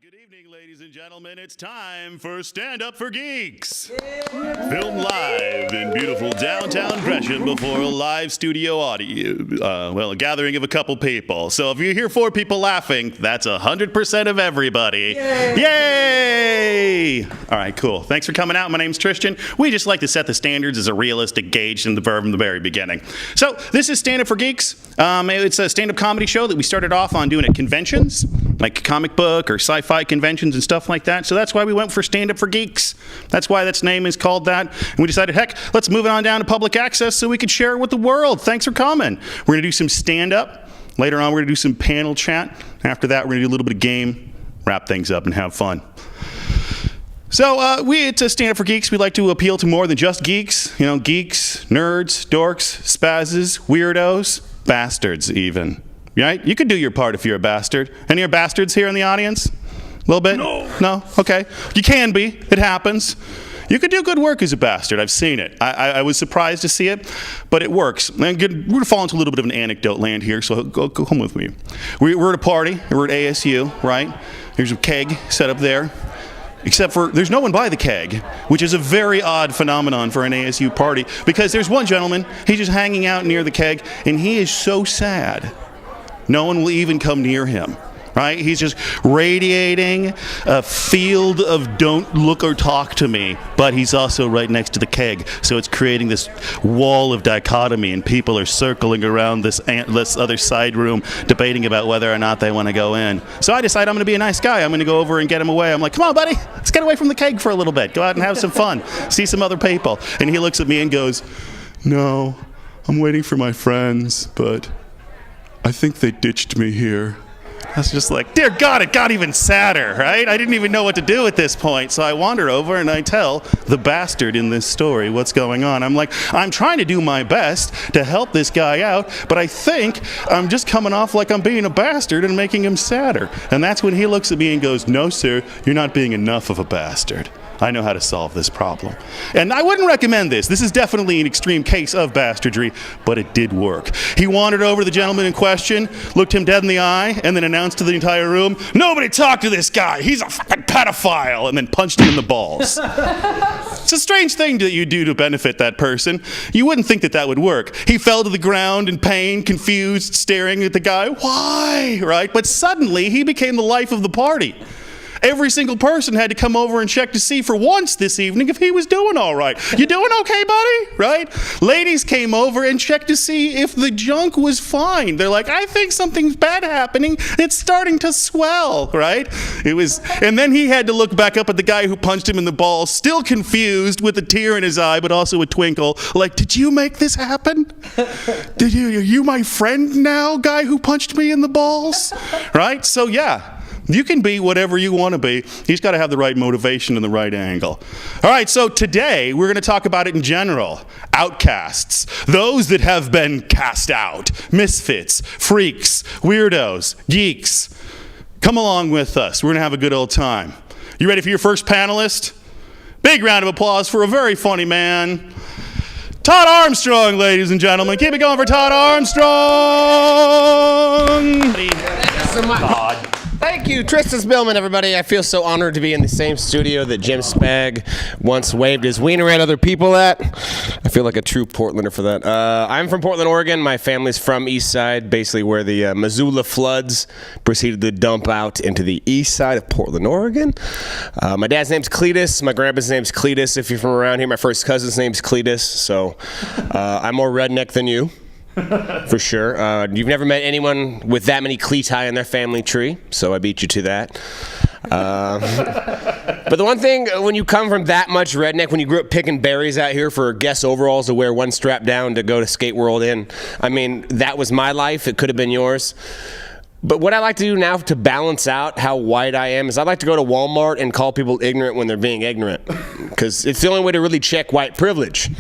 Good evening, ladies and gentlemen. It's time for Stand Up for Geeks. Filmed live in beautiful downtown Gresham before a live studio audience. A gathering of a couple people. So if you hear 4 people laughing, that's 100% of everybody. Yay! All right, cool. Thanks for coming out. My name's Tristian. We just like to set the standards as a realistic gauge from the very beginning. So this is Stand Up for Geeks. It's a stand-up comedy show that we started off on doing at conventions, like comic book or sci-fi conventions and stuff like that. So that's why we went for Stand Up for Geeks. That's why its name is called that. And we decided, heck, let's move it on down to public access so we could share it with the world. Thanks for coming. We're going to do some stand-up. Later on, we're going to do some panel chat. After that, we're going to do a little bit of game, wrap things up, and have fun. So we at Stand Up for Geeks, we like to appeal to more than just geeks. You know, geeks, nerds, dorks, spazzes, weirdos, bastards even. Right? You could do your part if you're a bastard. Any bastards here in the audience? A little bit? No? Okay. You can be. It happens. You could do good work as a bastard. I've seen it. I was surprised to see it, but it works. And we're going to fall into a little bit of an anecdote land here, so go home with me. We're at a party. We're at ASU, right? There's a keg set up there. Except for there's no one by the keg, which is a very odd phenomenon for an ASU party, because there's one gentleman, he's just hanging out near the keg, and he is so sad. No one will even come near him, right? He's just radiating a field of don't look or talk to me, but he's also right next to the keg, so it's creating this wall of dichotomy, and people are circling around this other side room debating about whether or not they want to go in. So I decide I'm going to be a nice guy. I'm going to go over and get him away. I'm like, come on, buddy, let's get away from the keg for a little bit. Go out and have some fun. See some other people. And he looks at me and goes, no, I'm waiting for my friends, but I think they ditched me here. I was just like, dear God, it got even sadder, right? I didn't even know what to do at this point. So I wander over and I tell the bastard in this story what's going on. I'm like, I'm trying to do my best to help this guy out, but I think I'm just coming off like I'm being a bastard and making him sadder. And that's when he looks at me and goes, no, sir, you're not being enough of a bastard. I know how to solve this problem. And I wouldn't recommend this. This is definitely an extreme case of bastardry, but it did work. He wandered over to the gentleman in question, looked him dead in the eye, and then announced to the entire room, nobody talk to this guy. He's a fucking pedophile, and then punched him in the balls. It's a strange thing that you do to benefit that person. You wouldn't think that would work. He fell to the ground in pain, confused, staring at the guy. Why? Right? But suddenly, he became the life of the party. Every single person had to come over and check to see for once this evening if he was doing all right. You doing okay, buddy? Right? Ladies came over and checked to see if the junk was fine. They're like, I think something's bad happening. It's starting to swell, right? And then he had to look back up at the guy who punched him in the balls, still confused with a tear in his eye, but also a twinkle. Like, did you make this happen? Are you my friend now, guy who punched me in the balls? Right? So yeah. You can be whatever you want to be. You just got to have the right motivation and the right angle. All right, so today we're going to talk about it in general. Outcasts, those that have been cast out, misfits, freaks, weirdos, geeks. Come along with us. We're going to have a good old time. You ready for your first panelist? Big round of applause for a very funny man. Todd Armstrong, ladies and gentlemen. Keep it going for Todd Armstrong. Thanks so much. Todd. Thank you, Tristan Spillman, everybody. I feel so honored to be in the same studio that Jim Spag once waved his wiener at other people at. I feel like a true Portlander for that. I'm from Portland, Oregon. My family's from East Side, basically where the Missoula floods proceeded to dump out into the east side of Portland, Oregon. My dad's name's Cletus. My grandpa's name's Cletus, if you're from around here. My first cousin's name's Cletus, so I'm more redneck than you. For sure. You've never met anyone with that many cleti in their family tree, so I beat you to that. But the one thing, when you come from that much redneck, when you grew up picking berries out here for Guess overalls to wear one strap down to go to Skate World in, I mean, that was my life. It could have been yours. But what I like to do now to balance out how white I am is I like to go to Walmart and call people ignorant when they're being ignorant. Because it's the only way to really check white privilege.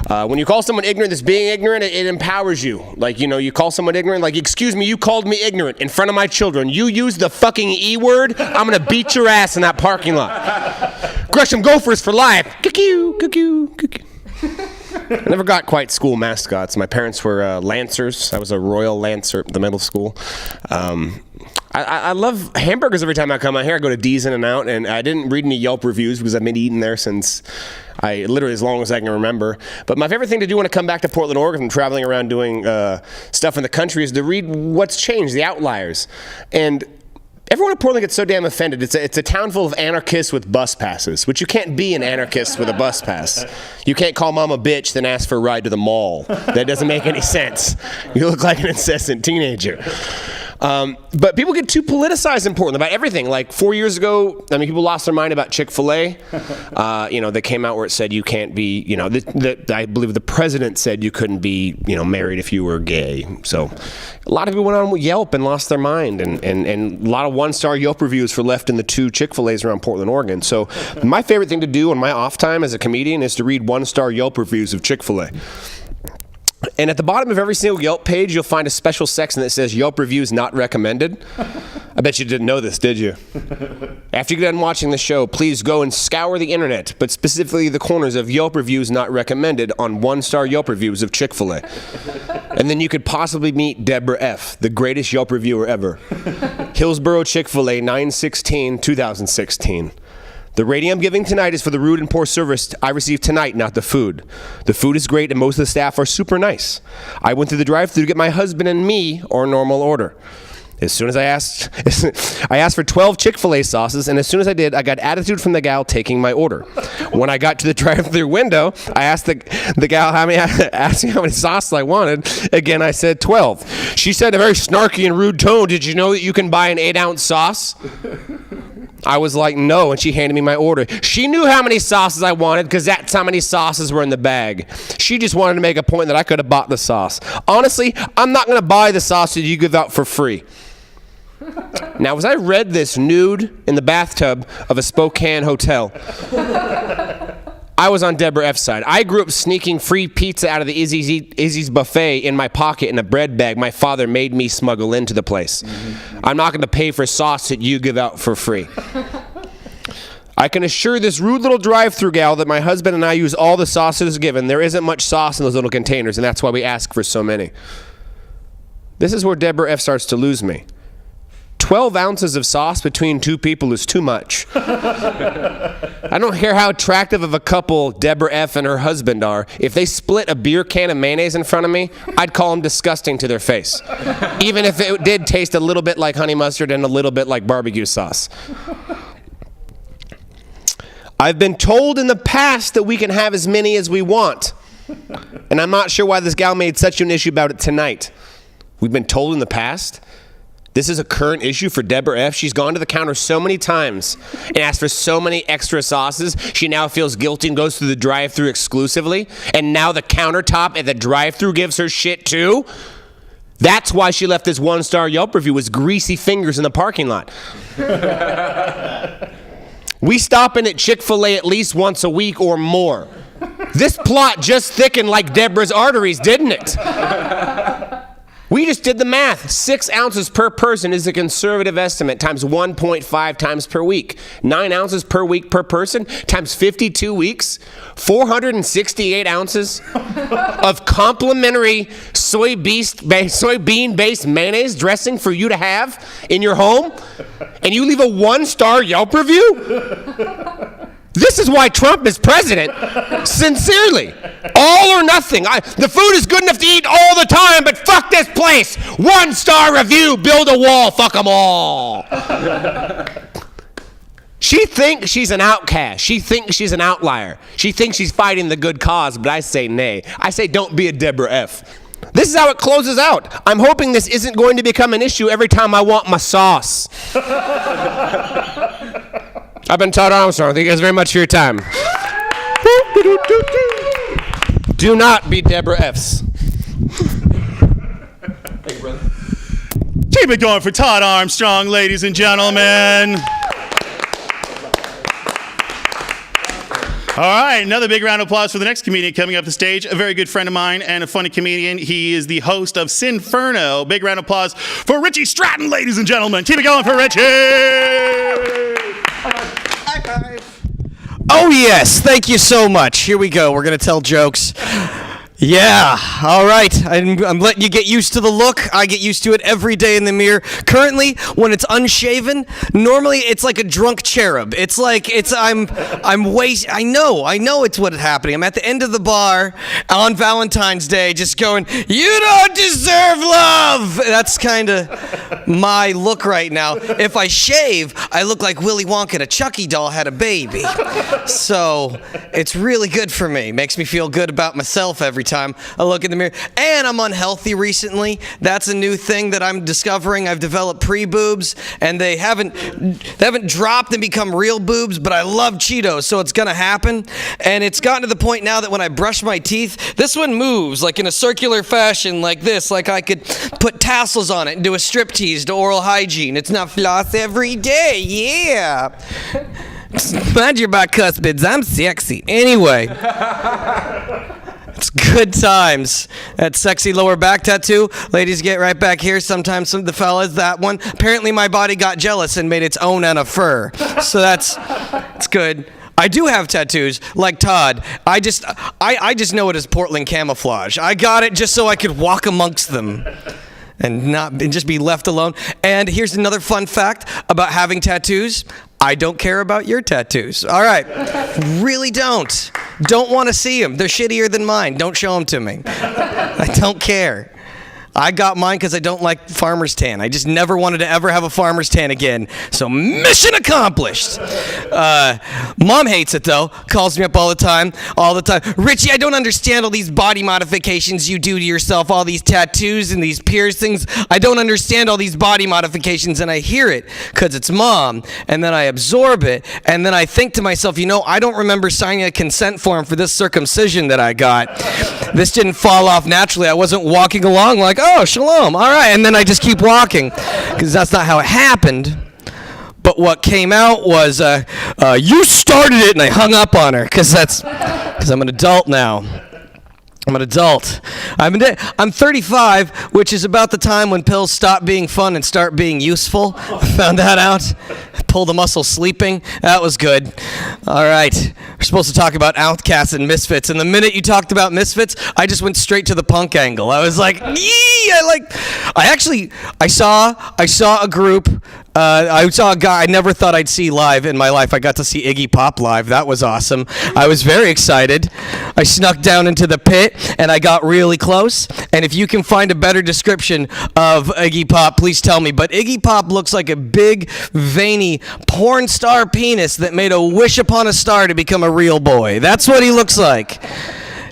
When you call someone ignorant that's being ignorant, it empowers you. Like, you know, you call someone ignorant, like, excuse me, you called me ignorant in front of my children. You used the fucking E word, I'm going to beat your ass in that parking lot. Gresham Gophers for life. Cuckoo, cuckoo, cuckoo. I never got quite school mascots. My parents were Lancers. I was a Royal Lancer at the middle school. I love hamburgers every time I come out here. I go to D's In-N-Out, and I didn't read any Yelp reviews because I've been eating there since literally as long as I can remember. But my favorite thing to do when I come back to Portland, Oregon, from traveling around doing stuff in the country is to read what's changed, the outliers. And everyone in Portland gets so damn offended. It's a town full of anarchists with bus passes, which you can't be an anarchist with a bus pass. You can't call mom a bitch, then ask for a ride to the mall. That doesn't make any sense. You look like an incessant teenager. But people get too politicized in Portland about everything. Like 4 years ago, I mean, people lost their mind about Chick-fil-A. They came out where it said you can't be, I believe the president said you couldn't be, married if you were gay. So a lot of people went on Yelp and lost their mind, and a lot of one-star Yelp reviews for left in the 2 Chick-fil-A's around Portland, Oregon. So my favorite thing to do on my off time as a comedian is to read one-star Yelp reviews of Chick-fil-A. And at the bottom of every single Yelp page, you'll find a special section that says Yelp reviews not recommended. I bet you didn't know this, did you? After you get done watching the show, please go and scour the internet, but specifically the corners of Yelp reviews not recommended on one-star Yelp reviews of Chick-fil-A. And then you could possibly meet Deborah F., the greatest Yelp reviewer ever. Hillsboro Chick-fil-A, 9/16/2016. The rating I'm giving tonight is for the rude and poor service I received tonight, not the food. The food is great and most of the staff are super nice. I went through the drive-thru to get my husband and me our normal order. As soon as I asked for 12 Chick-fil-A sauces, and as soon as I did, I got attitude from the gal taking my order. When I got to the drive-thru window, I asked the gal asked me how many sauces I wanted. Again, I said 12. She said in a very snarky and rude tone, "Did you know that you can buy an 8-ounce sauce?" I was like, no, and she handed me my order. She knew how many sauces I wanted because that's how many sauces were in the bag. She just wanted to make a point that I could have bought the sauce. Honestly, I'm not going to buy the sauce that you give out for free. Now, as I read this nude in the bathtub of a Spokane hotel, I was on Deborah F's side. I grew up sneaking free pizza out of the Izzy's buffet in my pocket in a bread bag my father made me smuggle into the place. I'm not going to pay for sauce that you give out for free. I can assure this rude little drive-thru gal that my husband and I use all the sauces given. There isn't much sauce in those little containers, and that's why we ask for so many. This is where Deborah F. starts to lose me. 12 ounces of sauce between 2 people is too much. I don't care how attractive of a couple Deborah F. and her husband are. If they split a beer can of mayonnaise in front of me, I'd call them disgusting to their face. Even if it did taste a little bit like honey mustard and a little bit like barbecue sauce. I've been told in the past that we can have as many as we want. And I'm not sure why this gal made such an issue about it tonight. We've been told in the past? This is a current issue for Deborah F. She's gone to the counter so many times and asked for so many extra sauces, she now feels guilty and goes through the drive-thru exclusively. And now the countertop at the drive-thru gives her shit too? That's why she left this one-star Yelp review with greasy fingers in the parking lot. We stop in at Chick-fil-A at least once a week or more. This plot just thickened like Deborah's arteries, didn't it? We just did the math. 6 ounces per person is a conservative estimate times 1.5 times per week. 9 ounces per week per person times 52 weeks. 468 ounces of complimentary soybean-based mayonnaise dressing for you to have in your home? And you leave a 1-star Yelp review? This is why Trump is president. Sincerely. All or nothing. The food is good enough to eat all the time, but fuck this place. 1-star review, build a wall, fuck them all. She thinks she's an outcast. She thinks she's an outlier. She thinks she's fighting the good cause, but I say nay. I say don't be a Deborah F. This is how it closes out. I'm hoping this isn't going to become an issue every time I want my sauce. I've been Todd Armstrong. Thank you guys very much for your time. Do not be Deborah F's. Thank you, brother. Keep it going for Todd Armstrong, ladies and gentlemen. All right, another big round of applause for the next comedian coming up the stage. A very good friend of mine and a funny comedian. He is the host of Sinferno. Big round of applause for Richie Stratton, ladies and gentlemen. Keep it going for Richie. High five. Oh, yes. Thank you so much. Here we go. We're going to tell jokes. Yeah, all right. I'm letting you get used to the look. I get used to it every day in the mirror. Currently, when it's unshaven, normally it's like a drunk cherub. It's like I'm I know it's what's happening. I'm at the end of the bar on Valentine's Day just going, "You don't deserve love." That's kind of my look right now. If I shave, I look like Willy Wonka and a Chucky doll had a baby. So, it's really good for me. Makes me feel good about myself every time I look in the mirror. And I'm unhealthy recently. That's a new thing that I'm discovering. I've developed pre-boobs, and they haven't dropped and become real boobs, but I love Cheetos, so it's gonna happen. And it's gotten to the point now that when I brush my teeth, this one moves like in a circular fashion like this, like I could put tassels on it and do a striptease to oral hygiene. It's not floss every day, yeah. Mind your bicuspids, I'm sexy. Anyway. It's good times. That sexy lower back tattoo. Ladies, get right back here. Sometimes the fellas, that one. Apparently my body got jealous and made its own out of fur. So it's good. I do have tattoos, like Todd. I just know it as Portland camouflage. I got it just so I could walk amongst them. And just be left alone. And here's another fun fact about having tattoos. I don't care about your tattoos. All right. Really don't. Don't want to see them. They're shittier than mine. Don't show them to me. I don't care. I got mine because I don't like farmer's tan. I just never wanted to ever have a farmer's tan again. So mission accomplished. Mom hates it though. Calls me up all the time. Richie, I don't understand all these body modifications you do to yourself. All these tattoos and these piercings. I don't understand all these body modifications, and I hear it because it's Mom. And then I absorb it. And then I think to myself, I don't remember signing a consent form for this circumcision that I got. This didn't fall off naturally. I wasn't walking along like, oh, shalom, all right, and then I just keep walking, because that's not how it happened. But what came out was, you started it, and I hung up on her, because I'm an adult now. I'm an adult. I'm 35, which is about the time when pills stop being fun and start being useful. I found that out. Pulled a muscle sleeping. That was good. All right. We're supposed to talk about Outcasts and Misfits. And the minute you talked about Misfits, I just went straight to the punk angle. I was like, I saw a group. I saw a guy I never thought I'd see live in my life. I got to see Iggy Pop live. That was awesome. I was very excited. I snuck down into the pit, and I got really close. And if you can find a better description of Iggy Pop, please tell me. But Iggy Pop looks like a big, veiny porn star penis that made a wish upon a star to become a real boy. That's what he looks like.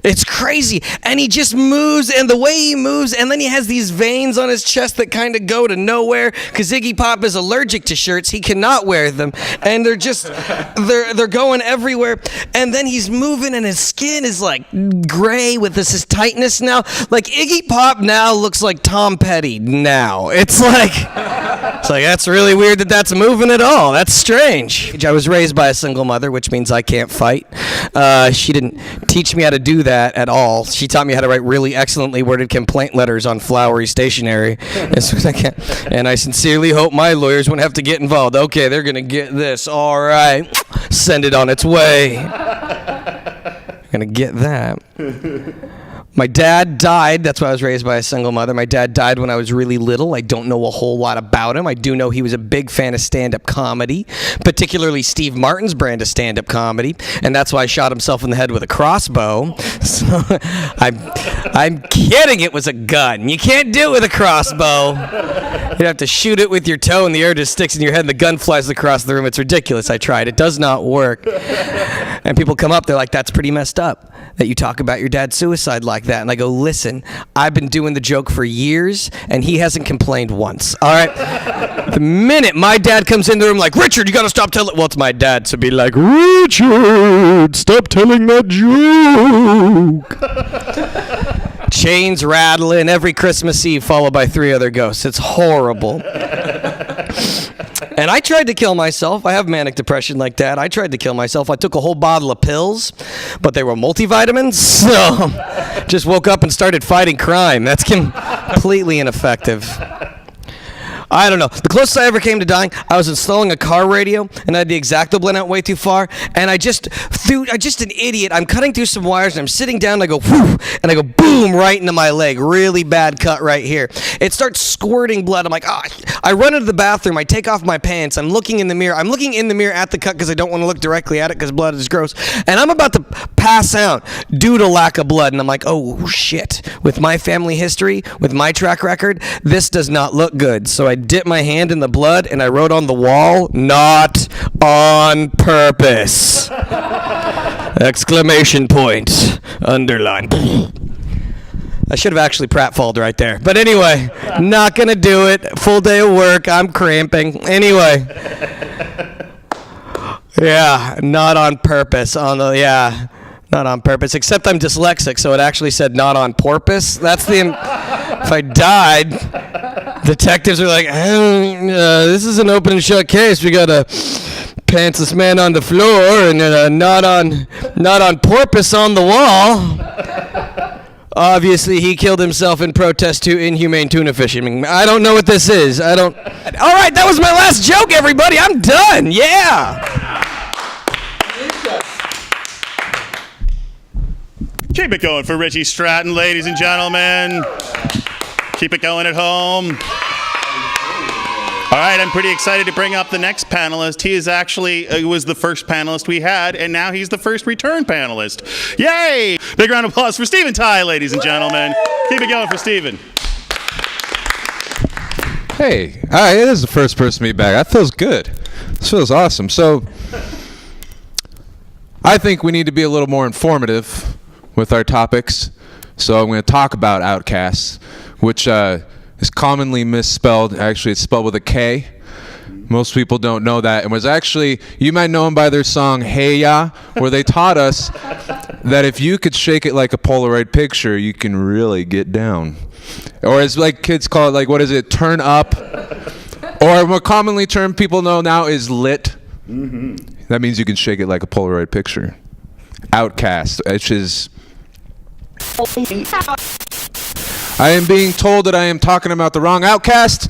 It's crazy. And he just moves, and the way he moves, and then he has these veins on his chest that kind of go to nowhere, because Iggy Pop is allergic to shirts. He cannot wear them. And they're just, they're going everywhere. And then he's moving, and his skin is like gray with this tightness now. Like Iggy Pop now looks like Tom Petty now. It's like that's really weird that's moving at all. That's strange. I was raised by a single mother, which means I can't fight. She didn't teach me how to do that at all. She taught me how to write really excellently worded complaint letters on flowery stationery as soon as I can. And I sincerely hope my lawyers won't have to get involved. Okay, they're going to get this. All right. Send it on its way. Going to get that. My dad died. That's why I was raised by a single mother. My dad died when I was really little. I don't know a whole lot about him. I do know he was a big fan of stand-up comedy, particularly Steve Martin's brand of stand-up comedy, and that's why I shot himself in the head with a crossbow. So I'm kidding. It was a gun. You can't do it with a crossbow. You'd have to shoot it with your toe, and the air just sticks in your head, and the gun flies across the room. It's ridiculous. I tried. It does not work. And people come up, they're like, that's pretty messed up that you talk about your dad's suicide like that. And I go, listen, I've been doing the joke for years, and he hasn't complained once. All right? The minute my dad comes in the room like, Richard, you got to stop telling... Well, it's my dad, so be like, Richard, stop telling that joke. Chains rattling every Christmas Eve, followed by 3 other ghosts. It's horrible. And I tried to kill myself. I have manic depression like that. I tried to kill myself. I took a whole bottle of pills, but they were multivitamins, so just woke up and started fighting crime. That's completely ineffective. I don't know. The closest I ever came to dying, I was installing a car radio, and I had the X-Acto blend out way too far, and I just an idiot. I'm cutting through some wires, and I'm sitting down, and I go, whoo, and I go, boom, right into my leg. Really bad cut right here. It starts squirting blood. I'm like, ah. I run into the bathroom. I take off my pants. I'm looking in the mirror. I'm looking in the mirror at the cut because I don't want to look directly at it because blood is gross. And I'm about to pass out due to lack of blood. And I'm like, oh, shit. With my family history, with my track record, this does not look good. So I dipped my hand in the blood, and I wrote on the wall, not on purpose. Exclamation point. Underline. I should have actually pratfalled right there. But anyway, not going to do it. Full day of work. I'm cramping. Anyway. Yeah, not on purpose. Not on purpose. Except I'm dyslexic, so it actually said not on porpoise. That's the... If I died, detectives are like, this is an open and shut case. We got to pants this man on the floor and not on porpoise on the wall. Obviously, he killed himself in protest to inhumane tuna fishing. I don't know what this is. All right, that was my last joke, everybody. I'm done. Yeah. Keep it going for Richie Stratton, ladies and gentlemen. Keep it going at home. All right, I'm pretty excited to bring up the next panelist. He is actually was the first panelist we had, and now he's the first return panelist. Yay! Big round of applause for Stephen Ty, ladies and gentlemen. Keep it going for Stephen. Hey, it is the first person to be back. That feels good. This feels awesome. So, I think we need to be a little more informative with our topics. So I'm going to talk about Outcasts, which is commonly misspelled. Actually, it's spelled with a K. Most people don't know that. And was actually, you might know them by their song, Hey Ya, where they taught us that if you could shake it like a Polaroid picture, you can really get down. Or as like kids call it, like, what is it, turn up? Or more commonly termed people know now is lit. Mm-hmm. That means you can shake it like a Polaroid picture. Outcast, which is... I am being told that I am talking about the wrong Outcast.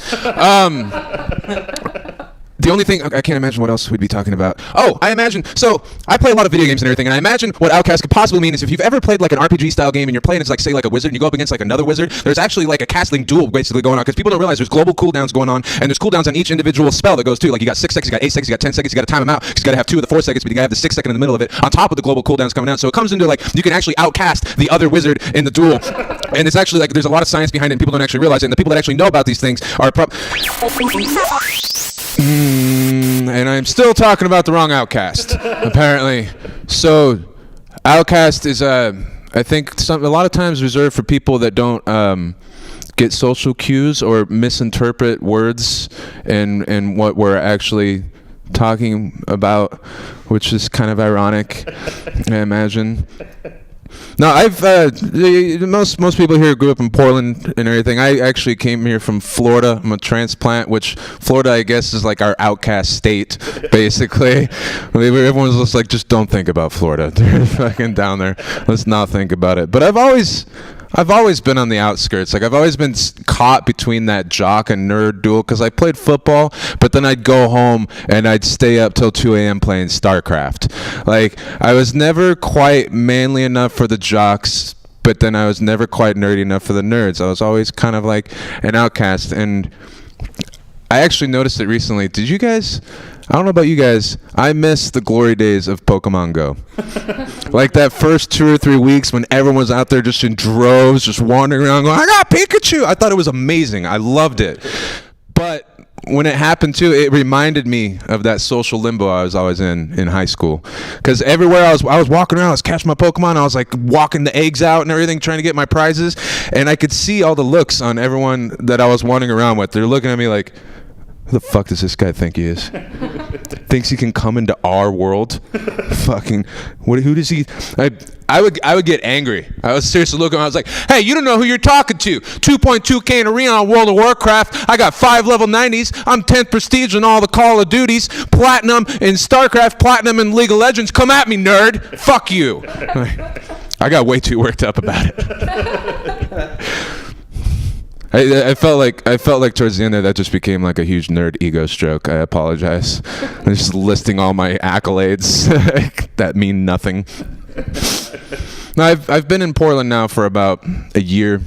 The only thing, I can't imagine what else we'd be talking about. Oh, I imagine, so I play a lot of video games and everything, and I imagine what Outcast could possibly mean is if you've ever played like an RPG style game and you're playing as like, say, like a wizard, and you go up against like another wizard, there's actually like a castling duel basically going on, because people don't realize there's global cooldowns going on, and there's cooldowns on each individual spell that goes too. Like you got 6 seconds, you got 8 seconds, you got 10 seconds, you got to time them out, because you got to have 2 of the 4 seconds, but you got to have the 6 second in the middle of it, on top of the global cooldowns coming down. So it comes into like, you can actually outcast the other wizard in the duel. And it's actually like, there's a lot of science behind it, and people don't actually realize it, and the people that actually know about these things are and I'm still talking about the wrong Outcast, apparently. So, Outcast is, I think, a lot of times reserved for people that don't get social cues or misinterpret words and what we're actually talking about, which is kind of ironic, I imagine. No, most people here grew up in Portland and everything. I actually came here from Florida. I'm a transplant, which Florida, I guess, is like our outcast state, basically. Everyone's just like, just don't think about Florida. They're fucking down there. Let's not think about it. But I've always been on the outskirts. Like, I've always been caught between that jock and nerd duel, because I played football, but then I'd go home and I'd stay up till 2 a.m. playing StarCraft. Like, I was never quite manly enough for the jocks, but then I was never quite nerdy enough for the nerds. I was always kind of like an outcast. And I actually noticed it recently. Did you guys... I don't know about you guys, I miss the glory days of Pokemon Go. Like that first 2 or 3 weeks when everyone was out there just in droves, just wandering around going, I got Pikachu! I thought it was amazing. I loved it. But when it happened too, it reminded me of that social limbo I was always in high school. Because everywhere I was walking around, I was catching my Pokemon, I was like walking the eggs out and everything, trying to get my prizes. And I could see all the looks on everyone that I was wandering around with. They're looking at me like, who the fuck does this guy think he is? Thinks he can come into our world? Fucking, who does he? I would get angry. I was seriously looking, I was like, hey, you don't know who you're talking to. 2.2K in arena on World of Warcraft. I got 5 level 90s. I'm 10th prestige in all the Call of Duties. Platinum in StarCraft, platinum in League of Legends. Come at me, nerd. Fuck you. I got way too worked up about it. I felt like towards the end there that just became like a huge nerd ego stroke. I apologize. I'm just listing all my accolades that mean nothing. No, I've been in Portland now for about a year,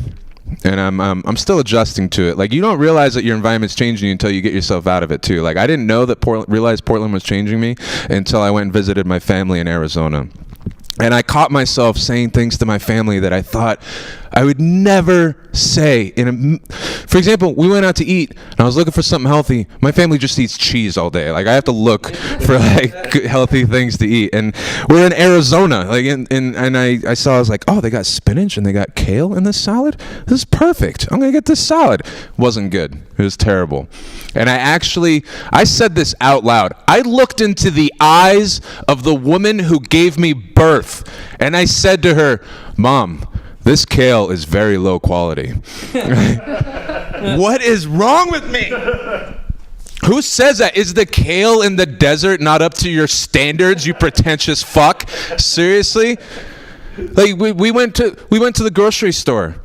and I'm still adjusting to it. Like, you don't realize that your environment's changing you until you get yourself out of it too. Like, I didn't know that realize Portland was changing me until I went and visited my family in Arizona. And I caught myself saying things to my family that I thought I would never say. For example, we went out to eat, and I was looking for something healthy. My family just eats cheese all day. Like, I have to look for like healthy things to eat. And we're in Arizona, like, and I saw, I was like, oh, they got spinach and they got kale in this salad. This is perfect. I'm gonna get this salad. Wasn't good. It was terrible. And I said this out loud. I looked into the eyes of the woman who gave me birth, and I said to her, Mom, this kale is very low quality. What is wrong with me? Who says that? Is the kale in the desert not up to your standards, you pretentious fuck? Seriously? Like, we went to the grocery store.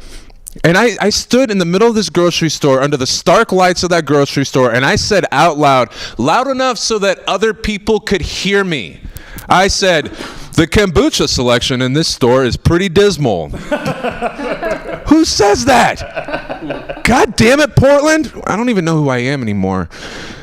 And I stood in the middle of this grocery store under the stark lights of that grocery store, and I said out loud enough so that other people could hear me. I said, the kombucha selection in this store is pretty dismal. Who says that? God damn it, Portland. I don't even know who I am anymore.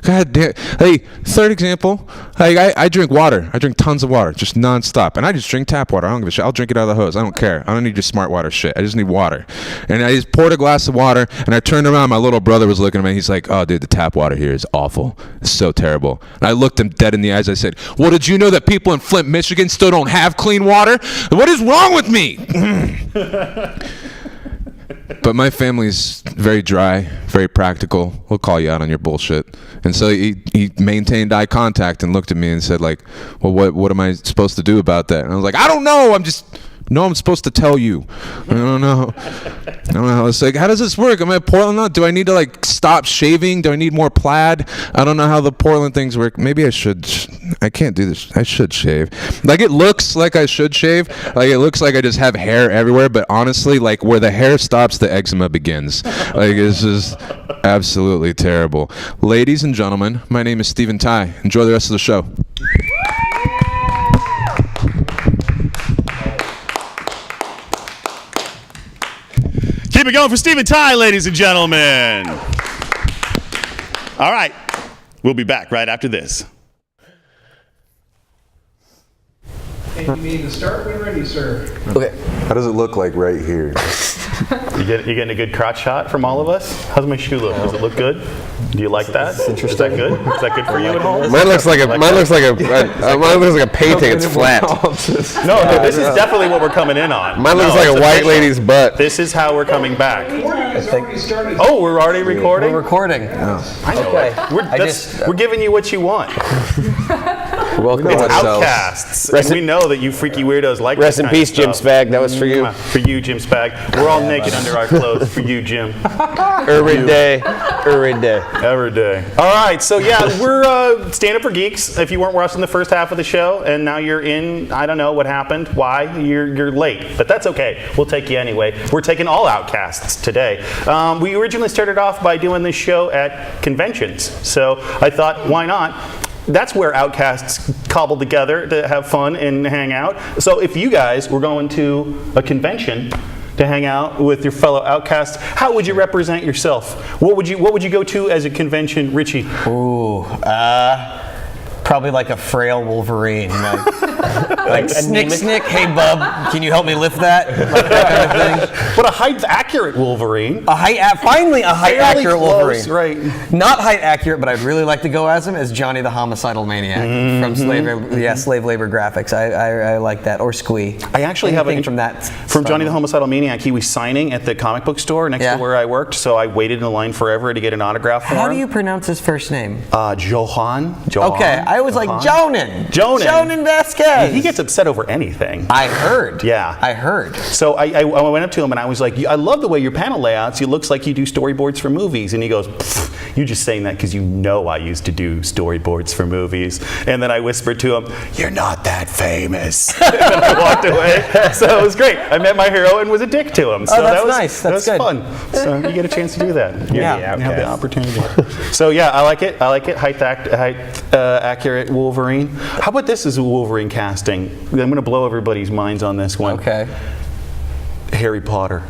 God damn. Hey, third example. Like, I drink water. I drink tons of water, just nonstop. And I just drink tap water. I don't give a shit. I'll drink it out of the hose. I don't care. I don't need your smart water shit. I just need water. And I just poured a glass of water, and I turned around. My little brother was looking at me. He's like, oh, dude, the tap water here is awful. It's so terrible. And I looked him dead in the eyes. I said, well, did you know that people in Flint, Michigan still don't have clean water? What is wrong with me? But my family's very dry, very practical. We'll call you out on your bullshit. And so he maintained eye contact and looked at me and said, like, well, what am I supposed to do about that? And I was like, I don't know. I'm supposed to tell you. I don't know. It's like, how does this work? Am I Portland now? Do I need to, like, stop shaving? Do I need more plaid? I don't know how the Portland things work. Maybe I should. I can't do this. I should shave. Like, it looks like I should shave. Like, it looks like I just have hair everywhere. But honestly, like, where the hair stops, the eczema begins. Like, it's just absolutely terrible. Ladies and gentlemen, my name is Stephen Ty. Enjoy the rest of the show. Keep it going for Stephen Ty, ladies and gentlemen. All right. We'll be back right after this. And you mean to start when ready, sir? Okay. How does it look like right here? You getting a good crotch shot from all of us? How's my shoe look? Does it look good? Do you like that? Is that good? Is that good for you at home? Mine looks like a painting. It's flat. No, this is definitely what we're coming in on. Mine looks like a white lady's butt. This is how we're coming back. Started. Oh, we're already recording? We're recording. I know it. We're giving you what you want. Welcome It's to Outcasts. And we know that you freaky weirdos like Rest this in kind of peace, Jim stuff. Spag. That was for you. For you, Jim Spag. We're all naked under our clothes. For you, Jim. Every day. Every day. Every day. All right, so yeah, we're Stand Up for Geeks. If you weren't watching the first half of the show and now you're in, I don't know what happened, why, you're late. But that's okay. We'll take you anyway. We're taking all Outcasts today. We originally started off by doing this show at conventions. So I thought, why not? That's where Outcasts cobbled together to have fun and hang out. So if you guys were going to a convention to hang out with your fellow Outcasts, how would you represent yourself? What would you go to as a convention, Richie? Ooh, probably like a frail Wolverine. Like snick, hey bub, can you help me lift that? Like that kind of thing. But a height accurate Wolverine. Finally a height Fairly accurate close, Wolverine. right? Not height accurate, but I'd really like to go as him as Johnny the Homicidal Maniac from Slave Labor Graphics. I like that, or Squee. I actually have anything from that. From Johnny the Homicidal Maniac. He was signing at the comic book store next to where I worked, so I waited in the line forever to get an autograph for him. How do you pronounce his first name? Johan. Okay, I was like Jonan. Jonan Vasquez. He gets upset over anything. I heard. Yeah. I heard. So I went up to him and I was like, I love the way your panel layouts. It looks like you do storyboards for movies. And he goes, "You just saying that because you know I used to do storyboards for movies." And then I whispered to him, "You're not that famous." And then I walked away. So it was great. I met my hero and was a dick to him. So that's that was nice. that That's was good. fun. So you get a chance to do that. You Yeah. have the opportunity. So yeah, I like it. I like it. Height accurate Wolverine. How about this as a Wolverine casting? I'm going to blow everybody's minds on this one. Okay. Harry Potter.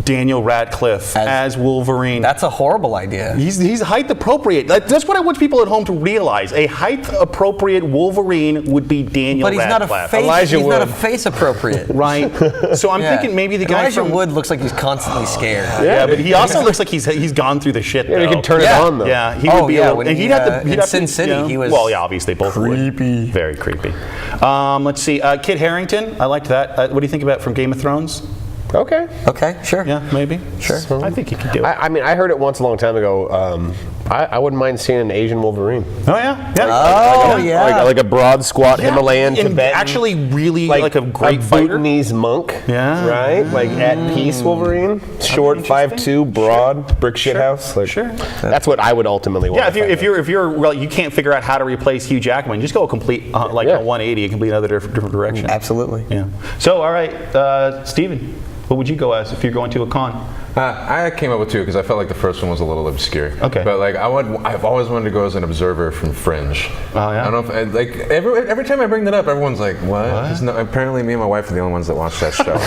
Daniel Radcliffe as Wolverine. That's a horrible idea. He's height appropriate. That's what I want people at home to realize. A height appropriate Wolverine would be Daniel But he's not a Radcliffe. face. Elijah he's not a Wood. face appropriate. Right. So I'm thinking maybe the guy Elijah from Wood looks like he's constantly scared. Yeah, but he also looks like he's gone through the shit. Yeah, though. you can turn it on though. Yeah, he Oh, would be. yeah, a, when and he, he'd have to. He'd in have Sin to, City, he was Well, yeah, obviously both creepy, very creepy. Let's see, Kit Harington. I liked that. What do you think about from Game of Thrones? Okay. Okay, sure. Yeah, maybe. Sure. I think he could do it. I mean, I heard it once a long time ago. I wouldn't mind seeing an Asian Wolverine. Oh yeah. Yeah. Oh, yeah. Like a broad, squat Yeah, Himalayan and Tibetan. actually really like a great a fighter. Bhutanese monk. Yeah. Right? Like at peace Wolverine. Short, interesting. 5'2", broad, brick shit house. Like, Sure. That's what I would ultimately want. Yeah, if you're well, you can't figure out how to replace Hugh Jackman, just go a complete a 180, a complete other different direction. Absolutely. Yeah. So all right, Steven, what would you go as if you're going to a con? I came up with two because I felt like the first one was a little obscure. Okay. But like I've always wanted to go as an observer from Fringe. Oh yeah. I don't know if like every time I bring that up, everyone's like, "What?" 'Cause no, apparently, me and my wife are the only ones that watch that show.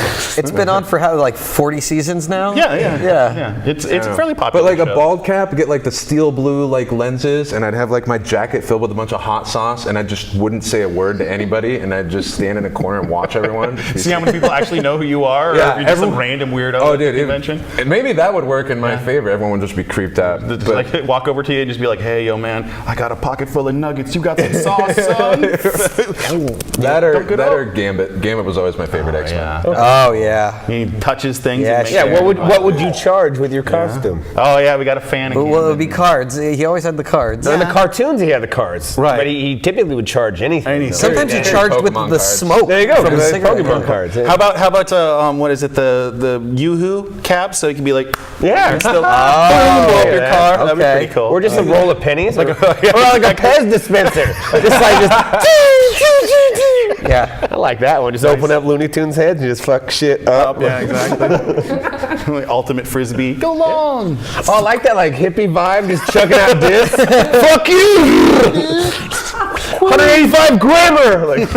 It's been on for how, like 40 seasons now? Yeah. It's a fairly popular. But like a show. bald cap, get like the steel blue like lenses, and I'd have like my jacket filled with a bunch of hot sauce, and I just wouldn't say a word to anybody, and I'd just stand in a corner and watch everyone. See how many people actually know who you are, or Yeah, if you're just some everyone- random weirdo Oh, at dude, the convention. maybe that would work in my favor. Everyone would just be creeped out. Just But- like walk over to you and just be like, "Hey, yo, man, I got a pocket full of nuggets. You got some sauce, son?" that Don't get or up. Gambit. Gambit was always my favorite X-Men. Yeah. Oh, yeah. He touches things. Yeah, and makes sure. Yeah, what would you charge with your costume? Oh yeah, we got a fan again. Well, it would be cards. He always had the cards. In the cartoons, he had the cards. Right. But he typically would charge anything. Sometimes Yeah. he charged with Pokemon the cards. smoke There you go. from From the the cigarette. Pokemon cards. Yeah. How about what is it, the Yoo-hoo cap, so you can be like, Yeah. still blow up your yeah. car. That'd be Okay. pretty cool. Or just a roll of pennies. Or like a Pez dispenser. Yeah. I like that one. Just open up Looney Tunes heads and just fuck shit up. Yeah, exactly. Ultimate frisbee. Go long. Oh, I like that like hippie vibe, just chucking out discs. Fuck you! 185 grammar! Like,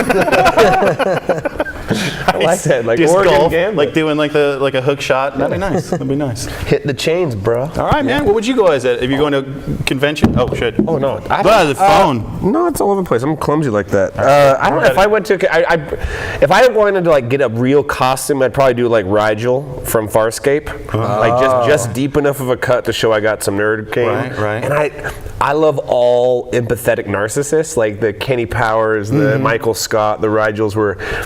I like that. Like Disc Oregon golf, Gambit. like doing like a hook shot. That'd be nice. That'd be nice. Hit the chains, bro. All right, man. What would you go as if you're going to a convention? Oh shit. Oh no! The phone. No, it's all over the place. I'm clumsy like that. I don't know if I went to. If I wanted to like get a real costume, I'd probably do like Rigel from Farscape, like just deep enough of a cut to show I got some nerd game. Right. And I love all empathetic narcissists, like the Kenny Powers, the Michael Scott, the Rigels.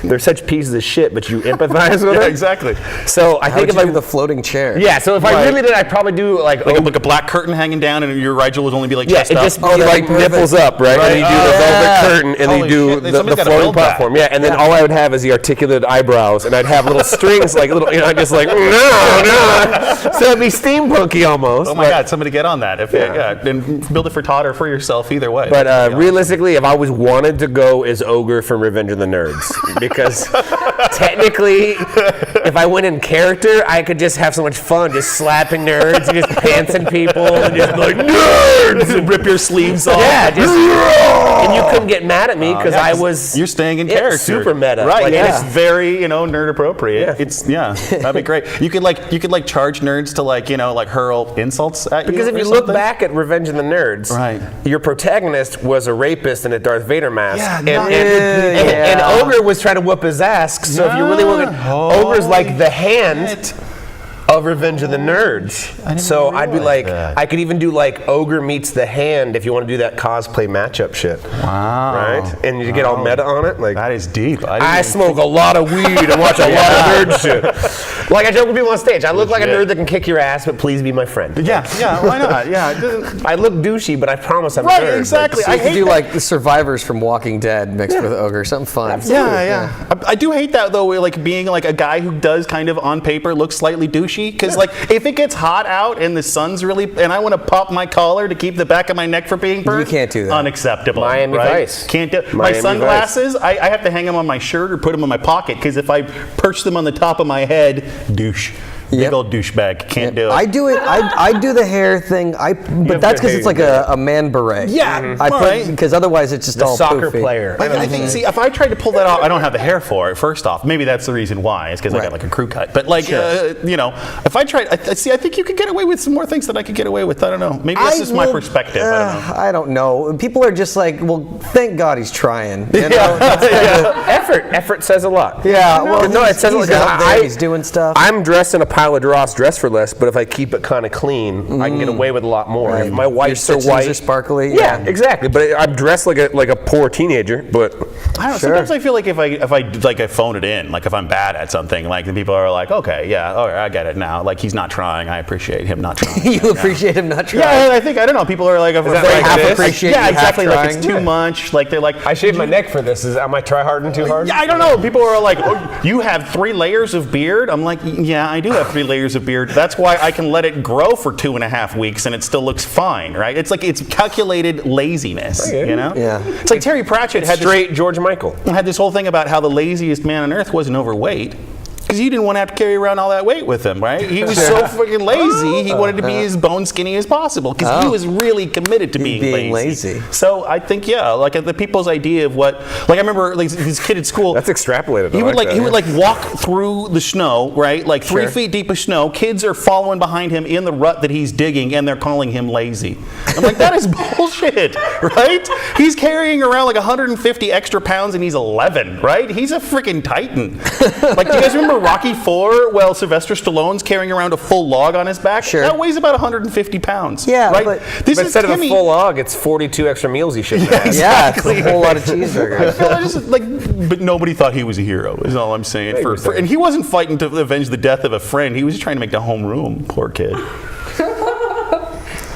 They're such pieces of shit, but you empathize with them. Exactly. So I How think would if I you do the floating chair? yeah, so if I really did, I'd probably do like Like a black curtain hanging down, and your Rigel would only be like yeah, chest it up. just be that'd like be perfect. nipples up, right? And then you do the velvet curtain, and then Holy you do shit, the somebody's gotta floating build that. platform. Yeah, and then all I would have is the articulate eyebrows, and I'd have little strings, like little, just like no. So it'd be steampunky almost. Oh my God! Somebody get on that. If and build it for Todd or for yourself, either way. But realistically, if I always wanted to go as Ogre from Revenge of the Nerds, because technically, if I went in character, I could just have so much fun, just slapping nerds, and just pantsing people, and just be like nerds, and rip your sleeves off. yeah, just and you couldn't get mad at me because I was. You're staying in it's character. super meta. Right. Like, and yeah. it's very nerd appropriate. Yeah. It's that'd be great. You could charge nerds to like hurl insults at you. Because if or you look something. back at Revenge of the Nerds, Right. your protagonist was a rapist in a Darth Vader mask. Yeah, and Ogre was trying to whoop his ass. So if you really want to, Ogre's like the hand of Revenge of the Nerds. So I'd be like, I could even do like Ogre meets the Hand if you want to do that cosplay matchup shit. Wow. Right? And you get all meta on it. Like That is deep. I smoke a lot of weed and watch a lot of nerd shit. Like I joke with people on stage. I look like a nerd that can kick your ass, but please be my friend. Yeah. Why not? Yeah. It doesn't- I look douchey, but I promise I'm Right, a nerd. exactly. So I you could hate do that. like the survivors from Walking Dead mixed with Ogre, something fun. Yeah. I do hate that though. Like being like a guy who does kind of on paper look slightly douchey. douchey because like if it gets hot out and the sun's really and I want to pop my collar to keep the back of my neck from being burned, You can't do that. Unacceptable. Miami right? Vice. Can't do. My Miami sunglasses, I have to hang them on my shirt or put them in my pocket because if I perch them on the top of my head, douche. Big Yep. old douchebag. Can't do it. I do it. I do the hair thing. But that's because it's like a man beret. Yeah, I put right. because otherwise it's just The all soccer poofy. player. I think, see, if I tried to pull that off, I don't have the hair for it, first off. Maybe that's the reason why. It's because I got like a crew cut. But like, you know, if I tried, I think you could get away with some more things that I could get away with. I don't know. Maybe that's just my perspective. I don't know. I don't know. People are just like, well, thank God he's trying. You know? Effort says a lot. Yeah, well, no, it says he's a lot. out there, he's doing stuff. I'm dressed in a pile of dross, dress for less, but if I keep it kind of clean, I can get away with a lot more. Right. If my wife's so Your stitchings white, are sparkly. Yeah, exactly. But I'm dressed like a poor teenager. But I don't know. Sure. Sometimes I feel like if I phone it in, like if I'm bad at something, like the people are like, okay, yeah, all right, I get it now. Like he's not trying. I appreciate him not trying. You appreciate him not trying. Yeah, I don't know. People are like, that they like half this? appreciate. Yeah, Yeah, exactly. half Like it's trying. too much. Like they're like, I shaved my neck for this. Am I try harding too hard? Yeah, I don't know. People are like, oh, you have 3 layers of beard. I'm like, yeah, I do have 3 layers of beard. That's why I can let it grow for 2.5 weeks and it still looks fine, right? It's like it's calculated laziness, Okay. you know? Yeah. It's like Terry Pratchett had Straight George Michael. this whole thing about how the laziest man on earth wasn't overweight. Because he didn't want to have to carry around all that weight with him, right? He was so freaking lazy, he wanted to be as bone skinny as possible because he was really committed to being lazy. So I think, yeah, like the people's idea of what, like I remember like this kid at school. That's extrapolated. He would like walk through the snow, right? Like 3 Sure. feet deep of snow. Kids are following behind him in the rut that he's digging, and they're calling him lazy. I'm like, that is bullshit, right? He's carrying around like 150 extra pounds, and he's 11, right? He's a freaking titan. Like, do you guys remember Rocky IV? Well, Sylvester Stallone's carrying around a full log on his back. Sure. That weighs about 150 pounds. Yeah, right. but Instead of a full log, it's 42 extra meals he should have. Yeah, it's a whole lot of cheeseburgers. But nobody thought he was a hero, is all I'm saying. And he wasn't fighting to avenge the death of a friend. He was just trying to make the home room. Poor kid.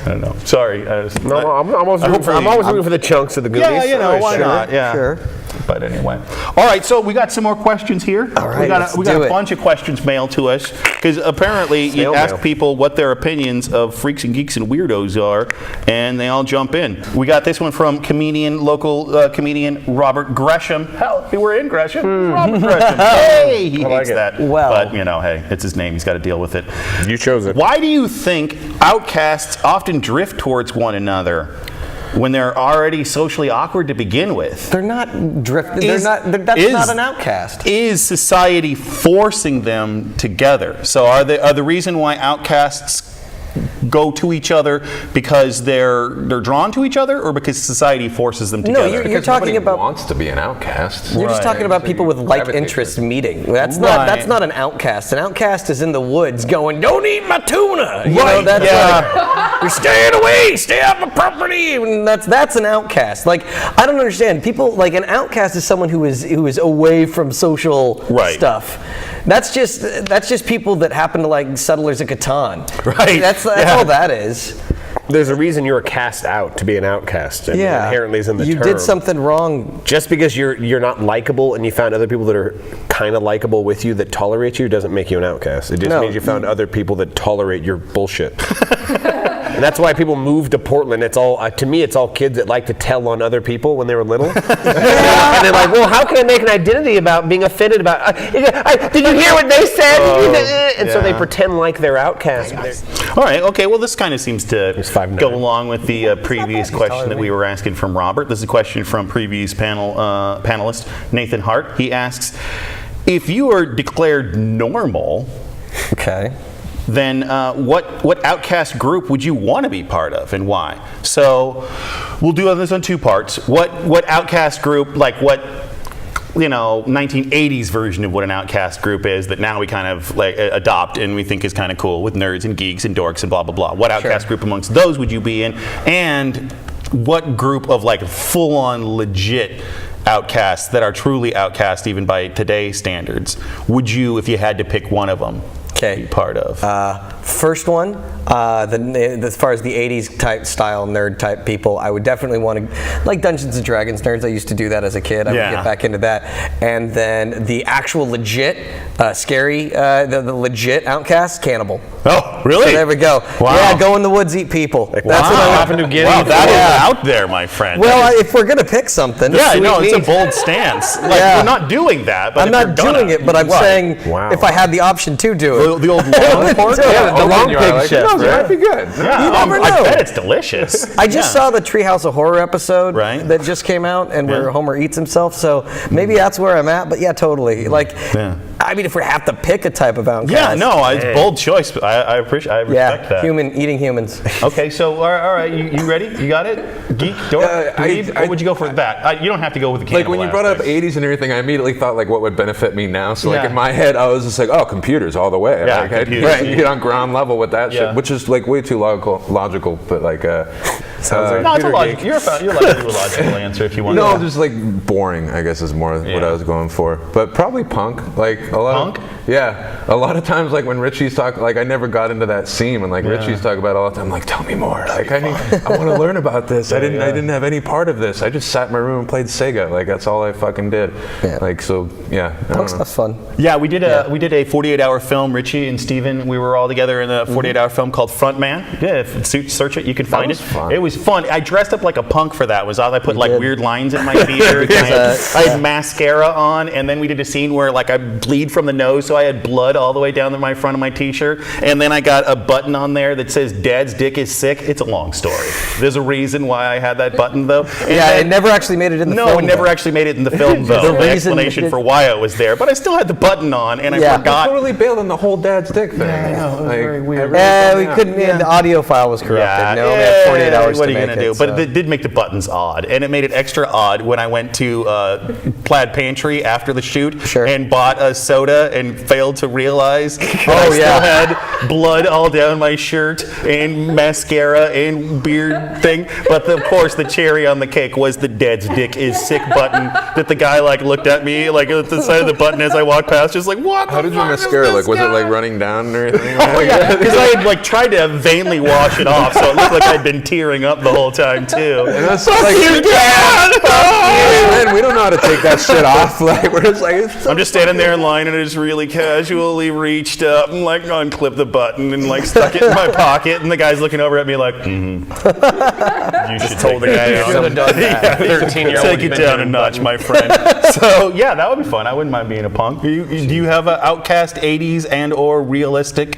I don't know. Sorry. No, I'm always rooting for the chunks of the Goonies. Yeah, you know, why Sure, not? Yeah. sure. But anyway. All right, so we got some more questions here. All right, we got let's a do it. bunch of questions mailed to us because apparently Snail you ask mail. people what their opinions of freaks and geeks and weirdos are, and they all jump in. We got this one from local comedian Robert Gresham. Hell, we were in Gresham. Robert Gresham. Hey, he like hates it. that. Well. But, you know, hey, it's his name. He's got to deal with it. You chose it. Why do you think outcasts often drift towards one another when they're already socially awkward to begin with? They're not drifting. Is- That's is- not an outcast. Is society forcing them together? So are the reason why outcasts go to each other because they're drawn to each other, or because society forces them together? No, you're talking Nobody about. wants to be an outcast. You're just Right. talking about people with like Gravitate interests towards meeting. That's Right. not an outcast. An outcast is in the woods going, "Don't eat my tuna." You know, Right, that's yeah. like, you're staying away, stay off my property. And that's an outcast. Like, I don't understand. People like an outcast is someone who is away from social Right. stuff. That's just people that happen to like Settlers of Catan. Right. That's Yeah. all that is. There's a reason you're cast out to be an outcast. And Yeah. inherently is in the you term. did something wrong. Just because you're not likable and you found other people that are kind of likable with you that tolerate you doesn't make you an outcast. It just No. means you found other people that tolerate your bullshit. And that's why people move to Portland. It's all to me. It's all kids that like to tell on other people when they were little. And they're like, "Well, how can I make an identity about being offended about? Did you hear what they said?" And so they pretend like they're outcasts. All right, okay, well, this kind of seems to 5'9". go along with the previous question that we were asking from Robert. This is a question from previous panelist Nathan Hart. He asks, if you are declared normal, Okay. then what outcast group would you want to be part of, and why? So we'll do this on 2 parts. What outcast group, like what 1980s version of what an outcast group is that now we kind of like adopt and we think is kind of cool with nerds and geeks and dorks and blah blah blah. What outcast group amongst those would you be in, and what group of like full-on legit outcasts that are truly outcast even by today's standards would you, if you had to pick one of them, Okay. part of? First one, as far as the 80s type style nerd type people, I would definitely want to, like Dungeons and Dragons nerds. I used to do that as a kid. I would get back into that. And then the actual legit, scary, the legit Outcast, Cannibal. Oh, really? So there we go. Wow. Yeah, go in the woods, eat people. That's what I happen to get. Wow, that is out there, my friend. Well, if we're gonna pick something, yeah, no, it's a bold stance. Like, we're not doing that. But I'm not doing it, but I'm saying if I had the option to do it. The old long pork? The long pig chef. No, that might be good. Yeah, You never I know. bet it's delicious. I just saw the Treehouse of Horror episode Right. that just came out, and where Homer eats himself. So maybe that's where I'm at. But yeah, totally. Like, I mean, if we have to pick a type of Outcast. Yeah, no, it's a bold choice. But I respect that. Eating humans. Okay, so all right, you ready? You got it? Geek, what would you go for that? You don't have to go with the cannibal. Like when you brought up 80s and everything, I immediately thought like what would benefit me now. So like Yeah. in my head, I was just like, oh, computers all the way. Yeah, like, I'd computers. get on ground level with that Yeah. shit, which is like way too logical, but like Sounds like No, it's a computer logic. geek. You're allowed to do a logical answer if you want. no, to. just like boring, I guess is more what I was going for. But probably punk. Like a lot Punk? Yeah. A lot of times like when Richie's talk, like I never got into that scene when like Richie's talking about it all the time, like tell me more. Like I want to learn about this. I didn't have any part of this. I just sat in my room and played Sega. Like that's all I fucking did. Yeah. Like so yeah. I don't Punk know. stuff's fun. Yeah, we did a 48-hour film. Richie and Steven, we were all together in a 48-hour film called Frontman. Yeah, search it, you can find was it. fun. It was fun. I dressed up like a punk for that. I put like did. weird lines in my beard. I had mascara on, and then we did a scene where like I bleed from the nose, so I had blood all the way down to my front of my t-shirt, and then I got a button on there that says "Dad's dick is sick." It's a long story. There's a reason why I had that button though. And It never actually made it in the film. No, it never actually made it in the film though. The The reason explanation it- for why it was there, but I still had the button on, and I Yeah. forgot. I totally bailed on the whole dad's dick thing. I know, it was very weird. We couldn't. The audio file was corrupted. No, we had 48 hours what to are you make gonna do? it. But so. it did make the buttons odd, and it made it extra odd when I went to Plaid Pantry after the shoot Sure. and bought a soda and failed to realize that Oh, I still yeah. had blood all down my shirt and mascara and beard thing. But of course, the cherry on the cake was the "Dad's dick is sick" button that the guy like looked at me like at the side of the button as I walked past, just like, what? How did your mascara look? Was it like running down and everything? Oh yeah, because I had like tried to vainly wash it off, so it looked like I'd been tearing up the whole time too. And that's like, you, Dad! man, we don't know how to take that shit off. Like we're just like, it's I'm just standing there in line, and I just really casually reached up and like unclipped the button and like stuck it in my pocket, and the guy's looking over at me like, you should told the guy should have done that. 13-year-old take it down a notch, my friend. So yeah, that would be fun. I wouldn't mind being a punk. Do you have an Outcast 80s and or realistic,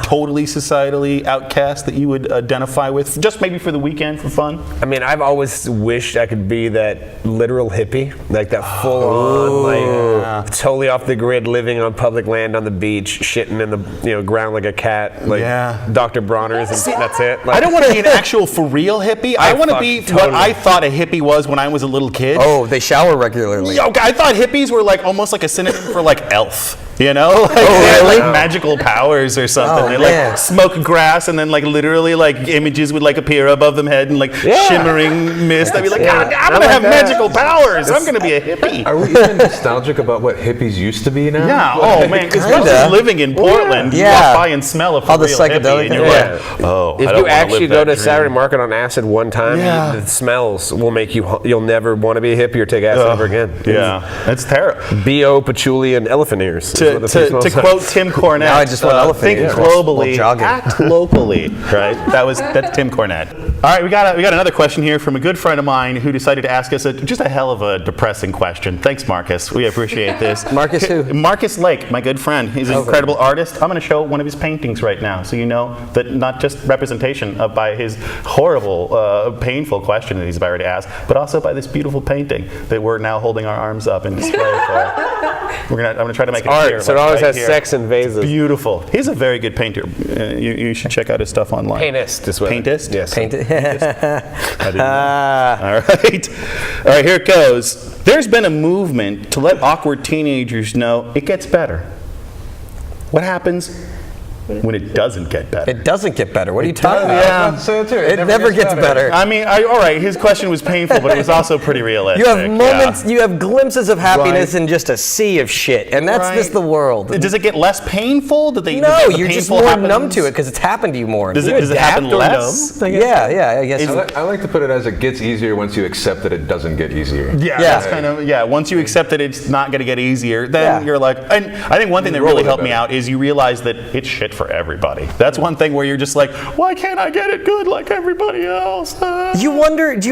totally societally outcast that you would identify with, just maybe for the weekend for fun? I mean, I've always wished I could be that literal hippie, like that full-on, like totally off the grid, living on public land on the beach, shitting in the ground like a cat, like Dr. Bronner's, and that's it. Like, I don't want to be an actual for real hippie. I want to be what totally. I thought a hippie was when I was a little kid. Oh, they shower regularly. Yo, I thought hippies were like almost like a synonym for like elf. You know, like, they had, really? like magical powers or something. Oh, they man. like smoke grass, and then like literally like images would like appear above them head and like shimmering mist. I'd be like, I'm gonna have magical powers. I'm gonna be a hippie. Are we even nostalgic about what hippies used to be now? Yeah. Oh man, because Kinda. living in Portland, you Yeah. walk by and smell a for All the real psychedelic hippie, and you're things. like, oh. I if don't you wanna actually live go that to dream. Saturday Market on acid one time, the smells will make you'll never want to be a hippie or take acid ever again. Yeah, that's terrible. B.O., patchouli, and elephant ears. is what the food To smells like. quote Tim Cornette, Now I just want elephant think ears. globally, While jogging. act locally. Right? That's Tim Cornette. All right, we got another question here from a good friend of mine who decided to ask us just a hell of a depressing question. Thanks, Marcus. We appreciate this. Marcus who? Marcus Lake, my good friend. He's an incredible artist. I'm going to show one of his paintings right now, so you know that not just representation by his horrible, painful question that he's about to ask, but also by this beautiful painting that we're now holding our arms up in display for. I'm gonna try to make it Art, clear, so it like, always right has here. sex and vases. Beautiful. He's a very good painter. You should check out his stuff online. Paintist is what. Paintist? Yes. Paint it. I didn't know. All right. All right, here it goes. There's been a movement to let awkward teenagers know it gets better. What happens When it doesn't get better. It doesn't get better. What are you talking does, about? yeah. Say it too. It never gets better. I mean, all right, his question was painful, but it was also pretty realistic. You have moments, yeah. you have glimpses of happiness Right. in just a sea of shit, and that's Right. just the world. Does it get less painful? No, the you're just painful more happens? numb to it because it's happened to you more. Does it happen less? Yeah, I guess. I like to put it as it gets easier once you accept that it doesn't get easier. Yeah, Yeah. that's kind of, once you accept that it's not going to get easier, then Yeah. you're like, and I think one thing that roll really with it helped me better. out is you realize that it's shit for everybody. That's one thing where you're just like, why can't I get it good like everybody else? Do you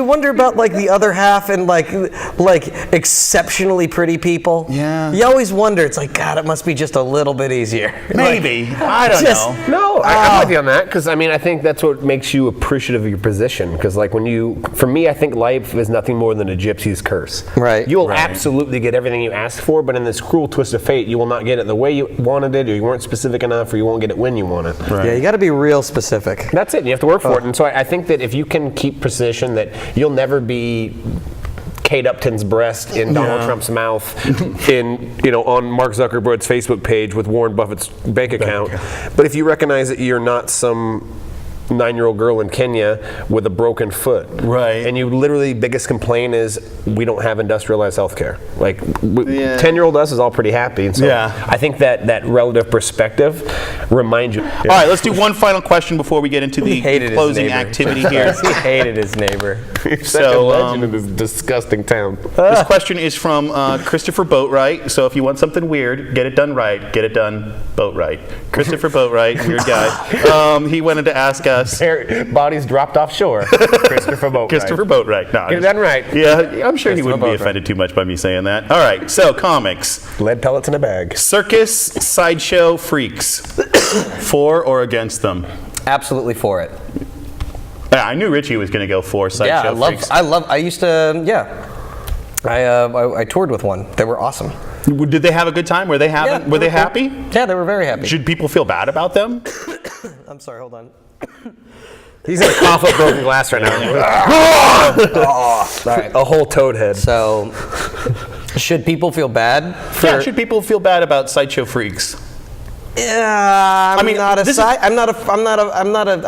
wonder about like the other half and like exceptionally pretty people? Yeah. You always wonder. It's like, God, it must be just a little bit easier. Maybe. I don't just- know. No, I'm with you on that because I mean I think that's what makes you appreciative of your position because like for me I think life is nothing more than a gypsy's curse. Right. You will absolutely get everything you ask for, but in this cruel twist of fate, you will not get it the way you wanted it, or you weren't specific enough, or you won't get it when you want it. Yeah, you got to be real specific. That's it. You have to work for it, and so I think that if you can keep precision, that you'll never be Kate Upton's breast in Donald Trump's mouth, on Mark Zuckerberg's Facebook page with Warren Buffett's bank account. But if you recognize that you're not some 9-year-old girl in Kenya with a broken foot, Right. and you literally biggest complaint is we don't have industrialized healthcare. Like 10-year-old us is all pretty happy, and so Yeah. I think that relative perspective reminds you. All right, let's do one final question before we get into the hated his closing neighbor. activity here. He hated his neighbor. So, legend in this disgusting town. This question is from Christopher Boatwright. So if you want something weird, get it done right. Get it done Boatwright. Christopher Boatwright, weird guy. He wanted to ask us. Bodies dropped offshore. Christopher Boatwright. Christopher Boatwright. No, Get it done right. Yeah, I'm sure he wouldn't be Boatwright. offended too much by me saying that. All right, so comics. Lead pellets in a bag. Circus sideshow freaks. For or against them? Absolutely for it. Yeah, I knew Richie was going to go for sideshow freaks. I used to, I toured with one. They were awesome. Did they have a good time? Were they Were they happy? Yeah, they were very happy. Should people feel bad about them? I'm sorry, hold on. He's gonna cough up broken glass right now. All right. A whole toad head. So, should people feel bad? Yeah, should people feel bad about sideshow freaks? Yeah, I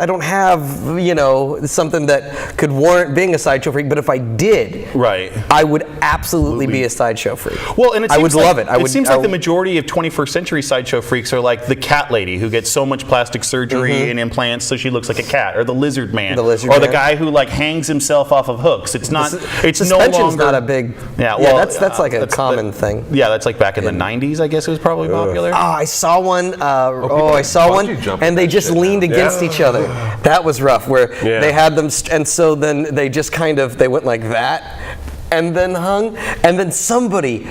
don't have, something that could warrant being a sideshow freak, but if I did, Right. I would absolutely be a sideshow freak. Well, and it I seems would like, love it. It seems like the majority of 21st century sideshow freaks are like the cat lady who gets so much plastic surgery and implants so she looks like a cat, or the lizard man, The lizard or the man. guy who like hangs himself off of hooks. It's not. It's no Suspension's longer not a big. Yeah, well, that's like a common thing. Yeah, that's like back in the 90s. I guess it was probably popular. Oh, I saw one. I saw one, bungee jumping and they that just shit leaned now. against each other. That was rough. Where Yeah. they had them, and so then they just they went like that, and then hung, and then somebody,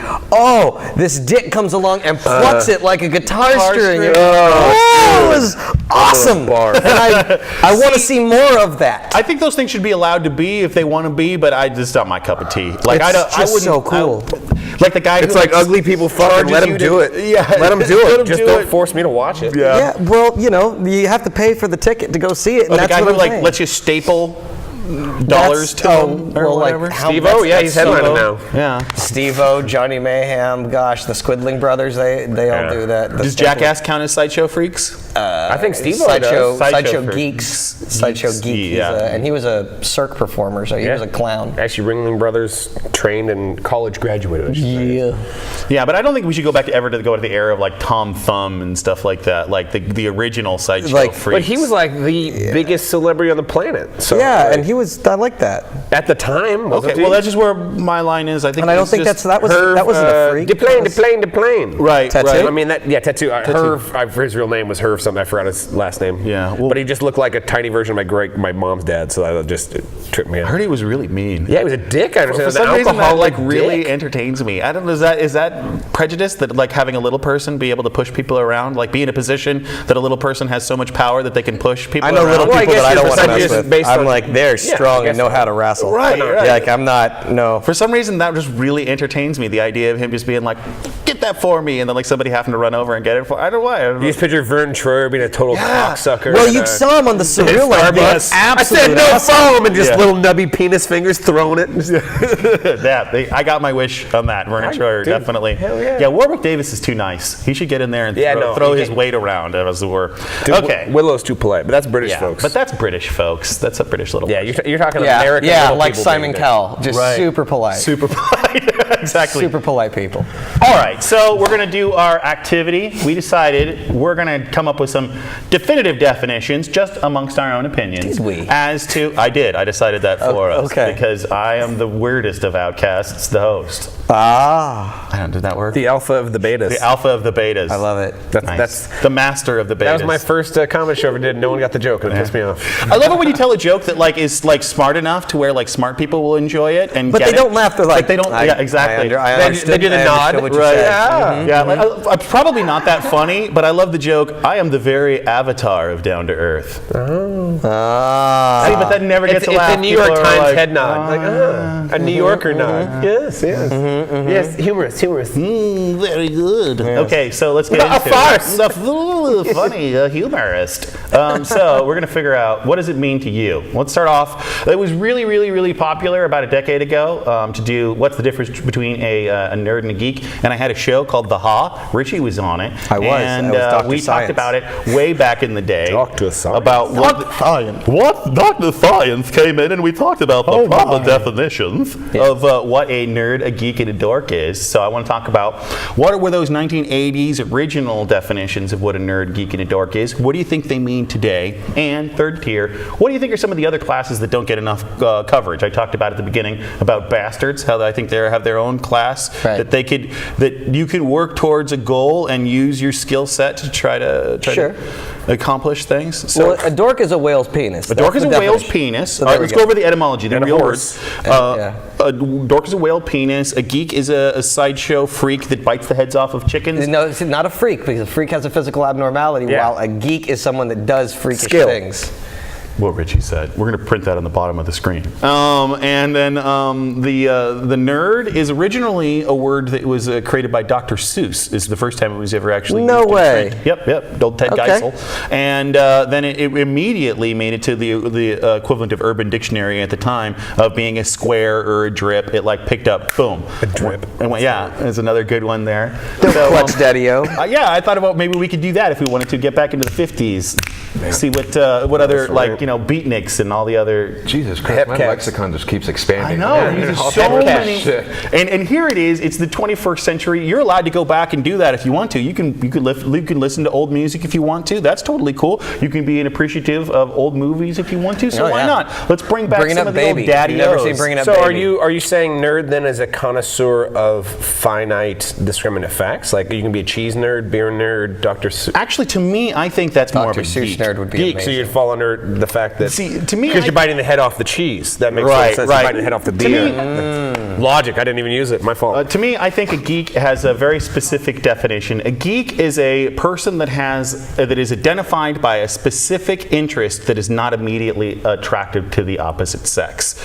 this dick comes along and plucks it like a guitar string. string. It was awesome. And I want to see more of that. I think those things should be allowed to be if they want to be, but it's not my cup of tea. Like It's I just wouldn't. so cool. Like the guy. It's who like ugly people fucking charges let you them to- do it. Yeah, let them do let it. 'em Just do don't it. force me to watch it. Yeah, well, you have to pay for the ticket to go see it, and Or the that's guy what who I'm like saying. lets you staple dollars to him or whatever. Steve-O, yeah, he's headlining now. Yeah. Steve-O, Johnny Mayhem, gosh, the Squidling brothers, they all Yeah. do that. Does Jackass count as sideshow freaks? I think Steve-O Sideshow, does. Sideshow Geeks, Sideshow Geeks, Geek, yeah. and he was a circ performer, so he was a clown. Actually, Ringling Brothers trained and college graduated. I should say. Yeah. Yeah, but I don't think we should go back to the era of like Tom Thumb and stuff like that, like the original sideshow Like- freaks. But he was like the biggest celebrity on the planet. So Yeah, like, and he was. I like that. at the time. wasn't Okay, he? well that's just where my line is. I think. And I don't it's think just that wasn't a freak. De plane. right. Tattoo? Right. I mean tattoo. Herv. His real name was Herv something. I forgot his last name. Yeah, well- but he just looked like a tiny version of my mom's dad. So that just tripped me I out. heard he was really mean. Yeah, he was a dick. I understand. For some reason, that like really entertains me. I don't know. Is that prejudice that like having a little person be able to push people around, like be in a position that a little person has so much power that they can push people I know around? little Well, I people guess that I don't your want to percentage mess is with. based I'm on- like, they're Yeah, strong I guess and know so. how to wrestle. Right. Yeah, like I'm not. No. For some reason, that just really entertains me. The idea of him just being like, "Get get that for me? And then like somebody having to run over and get it for. I don't know why. I don't know. You just picture Vern Troyer being a total cocksucker. Well, you saw him on the Surreal Life. Starbucks. I said no foam and just little nubby penis fingers throwing it. I got my wish on that. Vernon Troyer, definitely. Hell yeah. Yeah, Warwick Davis is too nice. He should get in there and throw his weight around, as it were. Okay. Willow's too polite, but that's British Yeah, folks. but that's British folks. That's a British little. Yeah, you're talking Yeah, American. yeah, little like people Simon being Cowell, just Right. super polite. Super polite. Exactly. Super polite people. All right, so we're going to do our activity. We decided we're going to come up with some definitive definitions, just amongst our own opinions. Did we? As to, I did. I decided that for us. Okay. Because I am the weirdest of outcasts, the host. Ah. I don't. Did that work? The alpha of the betas. The alpha of the betas. I love it. That's the master of the betas. That was my first comedy show ever did. No one got the joke. It pissed me off. I love it when you tell a joke that like is like smart enough to where like smart people will enjoy it and But get they don't laugh. They're like, they don't. Yeah, exactly. They do the nod. What you Right. said. Yeah. Yeah. Like, I'm probably not that funny, but I love the joke. I am the very avatar of Down to Earth. Ah. See, but that never gets a laugh. It's a New York People are Times like, head nod. Like, a New Yorker nod. Yes, yes. Yes, humorous. Very good. Okay, so let's get A into farce. it. Funny, humorist. So we're going to figure out, what does it mean to you? Let's start off. It was really, really, really popular about a decade ago to do what's the difference between a nerd and a geek. And I had a show called The Ha. Richie was on it. I was. And I was Dr. we Science. talked about it way back in the day. Dr. Science. About what Dr. Science came in and we talked about the proper definitions of what a nerd, a geek, and a dork is. So I want to talk about what were those 1980s original definitions of what a nerd, geek, and a dork is. What do you think they mean today? And third tier, what do you think are some of the other classes that don't get enough coverage? I talked about at the beginning about bastards, how I think they have their own class Right. that you can work towards a goal and use your skill set to try to accomplish things. So Well, a dork is a whale's penis. a dork is a whale's penis. All right, let's go over the etymology, the real words. A dork is a whale penis. A geek is a sideshow freak that bites the heads off of chickens. No, it's not a freak because a freak has a physical abnormality, while a geek is someone that does freakish things. What Richie said. We're going to print that on the bottom of the screen. And then the nerd is originally a word that was created by Dr. Seuss. Is the first time it was ever actually No used in way. print. Yep. Old Ted Okay. Geisel. And then it immediately made it to the equivalent of Urban Dictionary at the time of being a square or a drip. It like picked up, boom. A drip. And went, yeah, there's another good one there. Clutch Daddy-O. Yeah, I thought about maybe we could do that if we wanted to get back into the 50s. See what other beatniks and all the other. Jesus Christ, my lexicon just keeps expanding. I know. There's so many. And here it is. It's the 21st century. You're allowed to go back and do that if you want to. You can listen to old music if you want to. That's totally cool. You can be an appreciative of old movies if you want to. So why not? Let's bring back some of the old daddy-os. So are you saying nerd then as a connoisseur of finite discriminant facts? Like you can be a cheese nerd, beer nerd, Dr. Seuss. Actually, to me, I think that's more of a Dr. Seuss geek. nerd would be Geek, amazing. so you'd fall under the fact that to me, because you're biting the head off the cheese. That makes Right, sense. right. You're biting the head off the To beer. Logic. I didn't even use it. My fault. To me, I think a geek has a very specific definition. A geek is a person that is identified by a specific interest that is not immediately attractive to the opposite sex.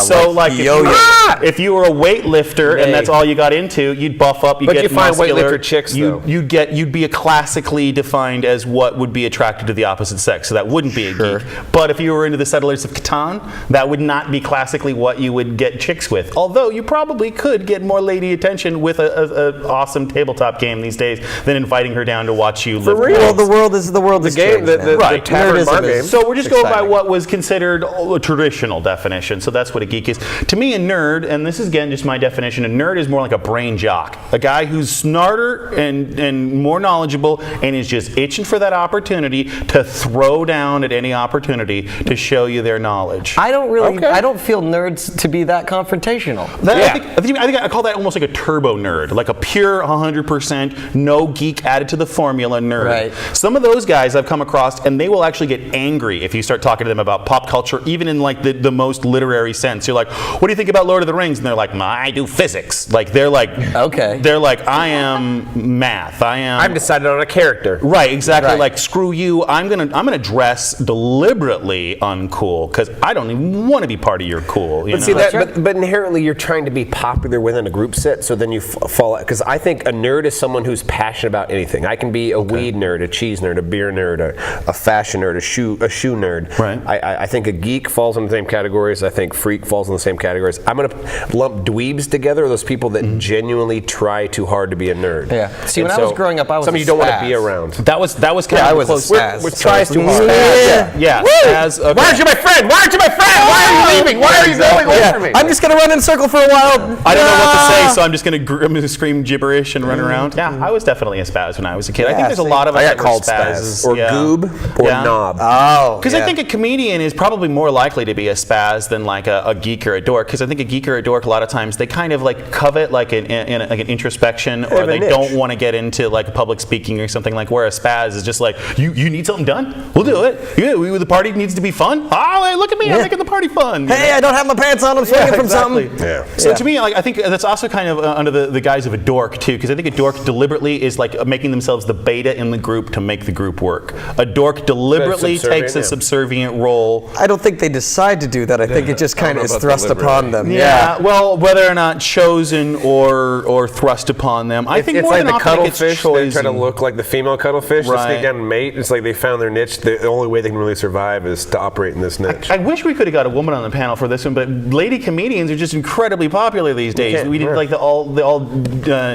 So, like if you were a weightlifter and that's all you got into, you'd buff up. But get you find muscular, weightlifter chicks, though. You'd be a classically defined as what would be attracted to the opposite sex. So that wouldn't be a geek. But if you were into the Settlers of Catan, that would not be classically what you would get chicks with. Although you probably could get more lady attention with an awesome tabletop game these days than inviting her down to watch you live. Well, the world is game, the tavern bar game. So we're just going by what was considered a traditional definition. So that's what a geek is. To me, a nerd, and this is again just my definition, a nerd is more like a brain jock. A guy who's smarter and more knowledgeable and is just itching for that opportunity to throw down at any opportunity to show you their knowledge. I don't feel nerds to be that confrontational. I think I call that almost like a turbo nerd, like a pure 100% no geek added to the formula nerd. Right. Some of those guys I've come across, and they will actually get angry if you start talking to them about pop culture, even in like the most literary sense. You're like, what do you think about Lord of the Rings? And they're like, I do physics. Like they're like, okay. They're like, I am math. I've decided on a character. Right, exactly. Right. Like screw you. I'm gonna dress deliberately uncool because I don't even want to be part of your cool. But see but inherently you're trying trying to be popular within a group set, so then you fall out. Because I think a nerd is someone who's passionate about anything. I can be a weed nerd, a cheese nerd, a beer nerd, a fashion nerd, a shoe nerd. Right. I think a geek falls in the same categories. I think freak falls in the same categories. I'm going to lump dweebs together, those people that genuinely try too hard to be a nerd. Yeah. See, when I was growing up, I was some of a you don't want to spaz. be around. That was kind I of was a close. spaz. Which tries too hard. Yeah. As, okay. Why aren't you my friend? Why aren't you my friend? Why are you leaving? Why are you going away from me? I'm just gonna run in a circle for a while. I don't know what to say, so I'm just going to scream gibberish and run around. Yeah, I was definitely a spaz when I was a kid. I think there's a lot of us I that got were called spazzes. spaz or goob or knob. Oh, Because I think a comedian is probably more likely to be a spaz than like a geek or a dork. Because I think a geek or a dork, a lot of times, they kind of like covet like an introspection, or have a they niche. don't want to get into like public speaking or something. Like where a spaz is just like, you need something done? We'll do it. Yeah, the party needs to be fun. Oh, hey, look at me, I'm making the party fun. You Hey, know? I don't have my pants on. I'm swinging from something. Yeah. So to me, like, I think that's also kind of under the guise of a dork too, because I think a dork deliberately is like making themselves the beta in the group to make the group work. A dork deliberately takes a subservient role. I don't think they decide to do that. I think it just kind of is about thrust deliberately. upon them. Yeah, well, whether or not chosen or thrust upon them, I think It's more like than the often it gets cuttlefish. They try to chosen. look like the female cuttlefish to Right. sneak down and mate. It's like they found their niche. The only way they can really survive is to operate in this niche. I wish we could have got a woman on the panel for this one, but lady comedians are just incredibly popular these days. can't- We did yeah. like the all.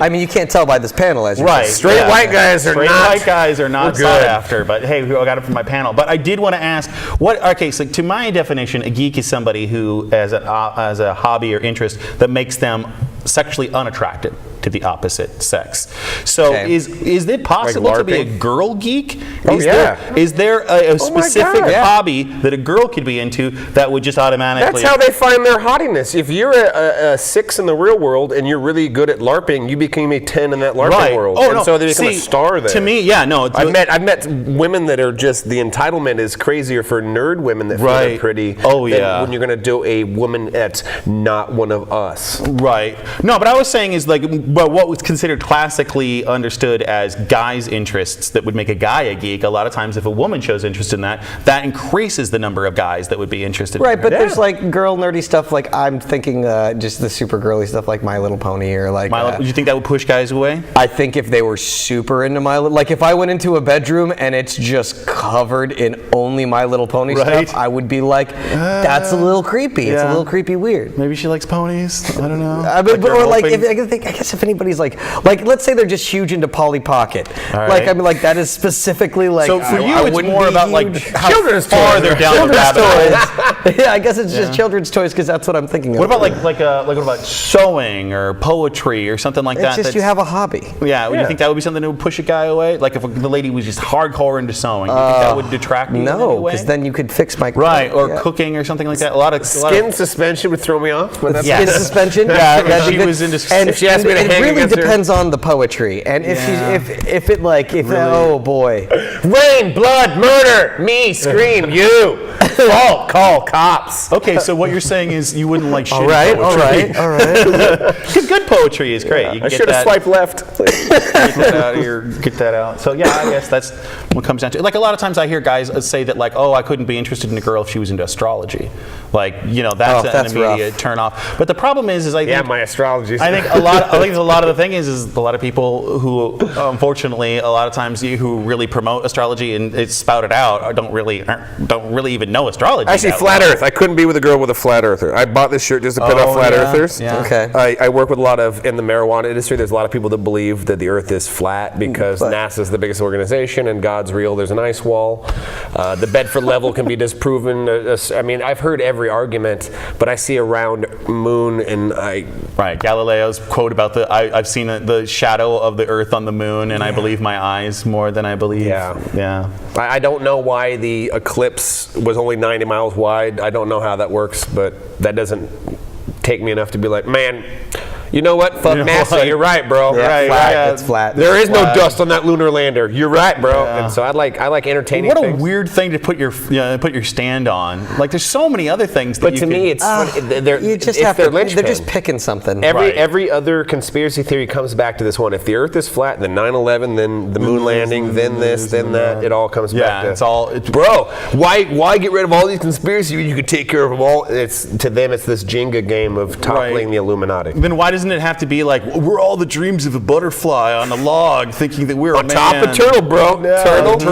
I mean, you can't tell by this panel, as you Right. said. Straight white guys are Straight not- white guys are not We're sought good. after, but hey, I got it from my panel. But I did want to ask, so to my definition, a geek is somebody who has a hobby or interest that makes them sexually unattracted to the opposite sex. So Okay. is it possible to be a LARPing? girl geek? Oh, yeah. Is there a specific God. hobby that a girl could be into that would just automatically... That's how they find their hottiness. If you're a 6 in the real world and you're really good at LARPing, you became a 10 in that LARPing Right. world. Oh, and no. so they become a See, star there. To me, yeah, no. I've met women that are just, the entitlement is crazier for nerd women that feel they're Right. pretty Oh, than yeah. when you're going to do a woman that's not one of us. Right. No, but I was saying is like, but what was considered classically understood as guys' interests that would make a guy a geek, a lot of times if a woman shows interest in that, that increases the number of guys that would be interested in Right, her. but there's like girl nerdy stuff. Like I'm thinking just the super girly stuff, like My Little Pony, or like. Do you think that would push guys away? I think if they were super into like if I went into a bedroom and it's just covered in only My Little Pony Right. stuff, I would be like, that's a little creepy. It's a yeah. little creepy weird. Maybe she likes ponies. I don't know. I mean, you're or like, hoping- I guess if anybody's like, let's say they're just huge into Polly Pocket. All Like, right. I mean, like that is specifically like. So for you, I it's wouldn't more be about like huge. how Children's far toys. they're down the rabbit hole. Yeah, I guess it's just children's toys because that's what I'm thinking of. What about what about sewing or poetry or something like It's that? just you have a hobby. Yeah, would you think that would be something that would push a guy away? Like if the lady was just hardcore into sewing, do you think that would detract you in any No, way? because then you could fix my Right, or yeah. cooking or something like that. A lot of Skin suspension would throw me off. But that's Skin suspension. Yeah, that'd be she good. was into- And if she asked me to it hang really against her- depends on the poetry, and if Yeah. if it like if oh boy, rain, blood, murder, me, scream, you, fault, call cops. Okay, so what you're saying is you wouldn't like shitty all right, poetry. all right. Because good poetry is great. You can I get should have that, swiped left. get that out of your, get that out. So yeah, I guess that's what it comes down to. Like a lot of times I hear guys say that like, oh, I couldn't be interested in a girl if she was into astrology. Like, you know, that's that's an immediate rough. turn off. But the problem is I think Yeah, my astrology. I think a lot of the thing is a lot of people who, unfortunately, a lot of times who really promote astrology and it's spouted out don't really even know astrology. Actually, that flat well. Earth. I couldn't be with a girl with a flat earther. I bought this shirt just to put out flat yeah, earthers. yeah. Okay. I work with a lot of, in the marijuana industry, there's a lot of people that believe that the earth is flat because NASA's the biggest organization and God's real, there's an ice wall. The Bedford level can be disproven. I mean, I've heard every argument, but I see a round moon and I... Right, Galileo's quote about I've seen the shadow of the earth on the moon and I believe my eyes more than I believe. Yeah. I don't know why the eclipse was only 90 miles wide. I don't know how that works, but that doesn't take me enough to be like, man, You know what? Fuck NASA. You're right, bro. Yeah, flat. It's flat. There is no dust on that lunar lander. You're right, bro. And so I like entertaining What a things. weird thing to put your stand on. Like, there's so many other things. That But to me, it's funny. You just have to. They're just picking something. Every other conspiracy theory comes back to this one. If the Earth is flat, then 9/11, then the moon landing, then this, then that. It all comes back to. Bro, why get rid of all these conspiracies when you could take care of them all? To them, it's this Jenga game of toppling the Illuminati. Then why doesn't it have to be like, we're all the dreams of a butterfly on a log, thinking that we're a man? Top a turtle, bro. Yeah. Turtles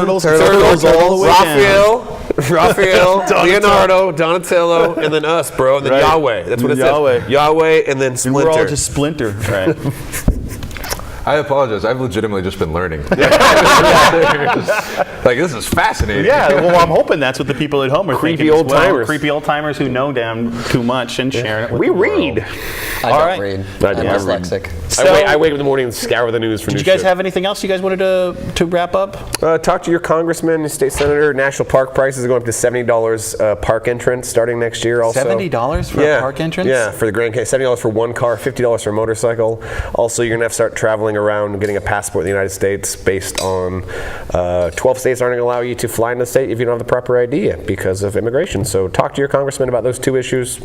all the way down. Raphael, Leonardo, Donatello, and then us, bro, and then Yahweh. That's what it says. Yahweh, and then Splinter. We're all just Splinter, right? I apologize. I've legitimately just been learning. Like, this is fascinating. Yeah, well, I'm hoping that's what the people at home are Creepy thinking. old-timers. Creepy old timers who know damn too much and sharing it with We the world. read. I don't read. I'm dyslexic. I wake up in the morning and scour the news for news. Did you guys have anything else you guys wanted to wrap up? Talk to your congressman, state senator. National park prices are going up to $70 park entrance starting next year. Also, $70 for a park entrance? Yeah, for the Grand Canyon. $70 for one car, $50 for a motorcycle. Also, you're gonna have to start traveling around and getting a passport in the United States based on 12 states aren't going to allow you to fly in the state if you don't have the proper ID because of immigration. So talk to your congressman about those two issues.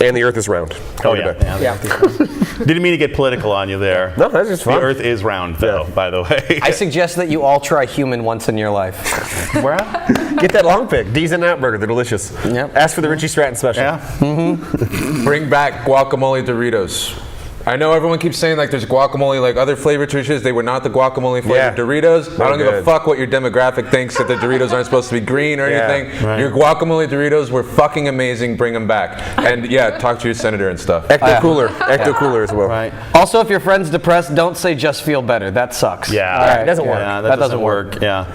And the Earth is round. Didn't mean to get political on you there. No, that's just fun. The Earth is round, though, by the way. I suggest that you all try human once in your life. Where at? Get that long pick. D's and Out Burger. They're delicious. Yep. Ask for the Richie Stratton special. Yeah. Bring back guacamole Doritos. I know everyone keeps saying like there's guacamole like other flavored Doritos. They were not the guacamole flavored Doritos. I don't give a fuck what your demographic thinks that the Doritos aren't supposed to be green or anything. Right. Your guacamole Doritos were fucking amazing. Bring them back. And talk to your senator and stuff. Ecto Cooler. Ecto Cooler as well. Right. Also, if your friend's depressed, don't say just feel better. That sucks. Yeah. It doesn't work. Yeah, that doesn't work. Yeah.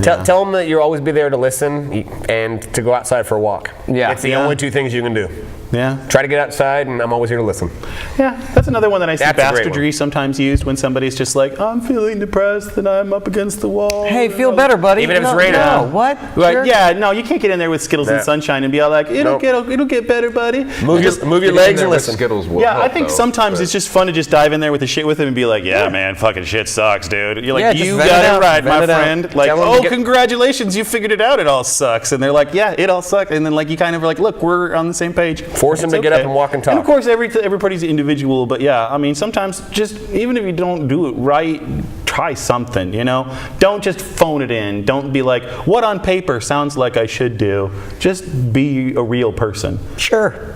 Tell them that you'll always be there to listen and to go outside for a walk. Yeah. It's the only two things you can do. Yeah. Try to get outside, and I'm always here to listen. Yeah, that's another one that I see That's a great bastardry sometimes used when somebody's just like, I'm feeling depressed and I'm up against the wall. Hey, feel better, buddy. Even if it's No, raining. No, what? Like, Jerk. yeah, no, you can't get in there with Skittles and Yeah. sunshine and be all like, it'll get better, buddy. Move your Getting legs in there and with listen. Skittles will Yeah, help, I think though, sometimes but- it's just fun to just dive in there with the shit with him and be like, yeah, man, fucking shit sucks, dude. You're like, Yeah, just you vent got it it out, right, my vent it out. friend. Like, Tell 'em oh, to get- congratulations, you figured it out. It all sucks. And they're like, yeah, it all sucks. And then like you kind of are like, look, we're on the same page. Force them It's to get up and walk and talk. And of course, everybody's individual, but yeah, I mean, sometimes just even if you don't do it right, try something, you know? Don't just phone it in. Don't be like, what on paper sounds like I should do. Just be a real person. Sure.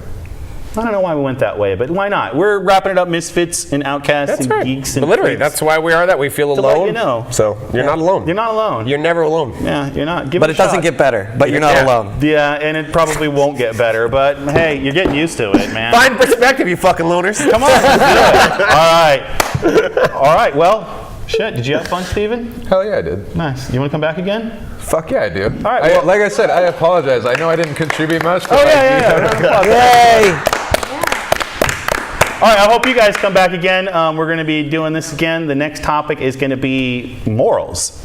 I don't know why we went that way, but why not? We're wrapping it up, Misfits and Outcasts and Geeks and But literally, Freaks. that's why we are that. We feel To let alone. you know. So you're not alone. You're not alone. You're never alone. Yeah, you're not. Give But it it doesn't get better. But you're not Yeah. alone. Yeah, and it probably won't get better, but hey, you're getting used to it, man. Find perspective, you fucking loners. Come on, let's do it. All right. All right, well, shit, did you have fun, Steven? Hell yeah, I did. Nice. You want to come back again? Fuck yeah, I do. All right, well- like I said, I apologize. I know I didn't contribute much. But Yay! All right, I hope you guys come back again. We're going to be doing this again. The next topic is going to be morals.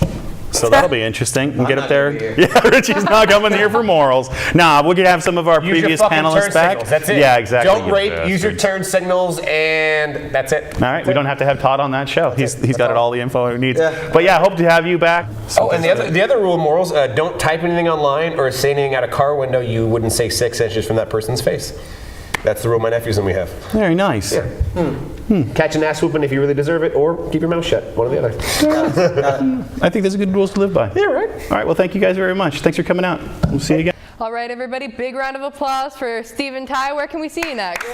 So that'll be interesting. We'll get up there. Yeah, Richie's not coming here for morals. Nah, we're going to have some of our Use your previous fucking panelists turn back. signals. That's it. Yeah, exactly. Don't rape. Use your turn signals, and that's it. All right, we don't have to have Todd on that show. He's got all the info he needs. But yeah, I hope to have you back. Oh, and the other rule of morals: don't type anything online or say anything out a car window you wouldn't say 6 inches from that person's face. That's the rule my nephews and we have. Very nice. Catch an ass whooping if you really deserve it, or keep your mouth shut. One or the other. I think those are good rules to live by. Yeah, right. All right, well, thank you guys very much. Thanks for coming out. We'll see you again. All right, everybody, big round of applause for Steve and Ty. Where can we see you next?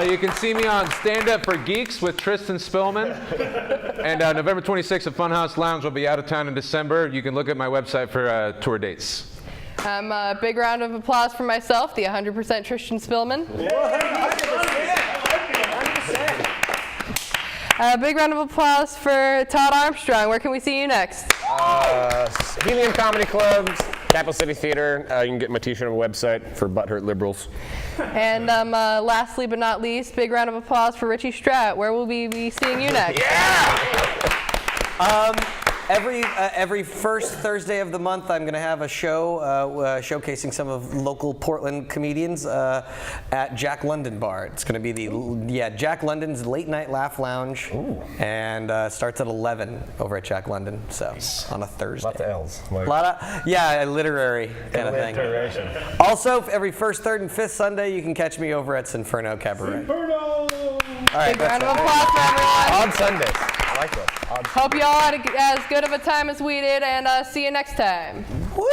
You can see me on Stand Up for Geeks with Tristian Spillman. And November 26th at Funhouse Lounge. Will be out of town in December. You can look at my website for tour dates. A big round of applause for myself, the 100% Tristian Spillman. Big round of applause for Todd Armstrong. Where can we see you next? Helium Comedy Club, Capital City Theater. You can get my t-shirt on my website for Butthurt Liberals. And lastly but not least, big round of applause for Richie Stratt. Where will we be seeing you next? every first Thursday of the month, I'm going to have a show showcasing some of local Portland comedians at Jack London Bar. It's going to be Jack London's Late Night Laugh Lounge, and starts at 11 over at Jack London. So on a Thursday. Lots of L's. Literary kind of thing. Also, every first, third, and fifth Sunday, you can catch me over at Sinferno Cabaret. All right, Big round of applause for everyone. on Sundays. I like that. Hope you all had as good of a time as we did, and see you next time. Woo!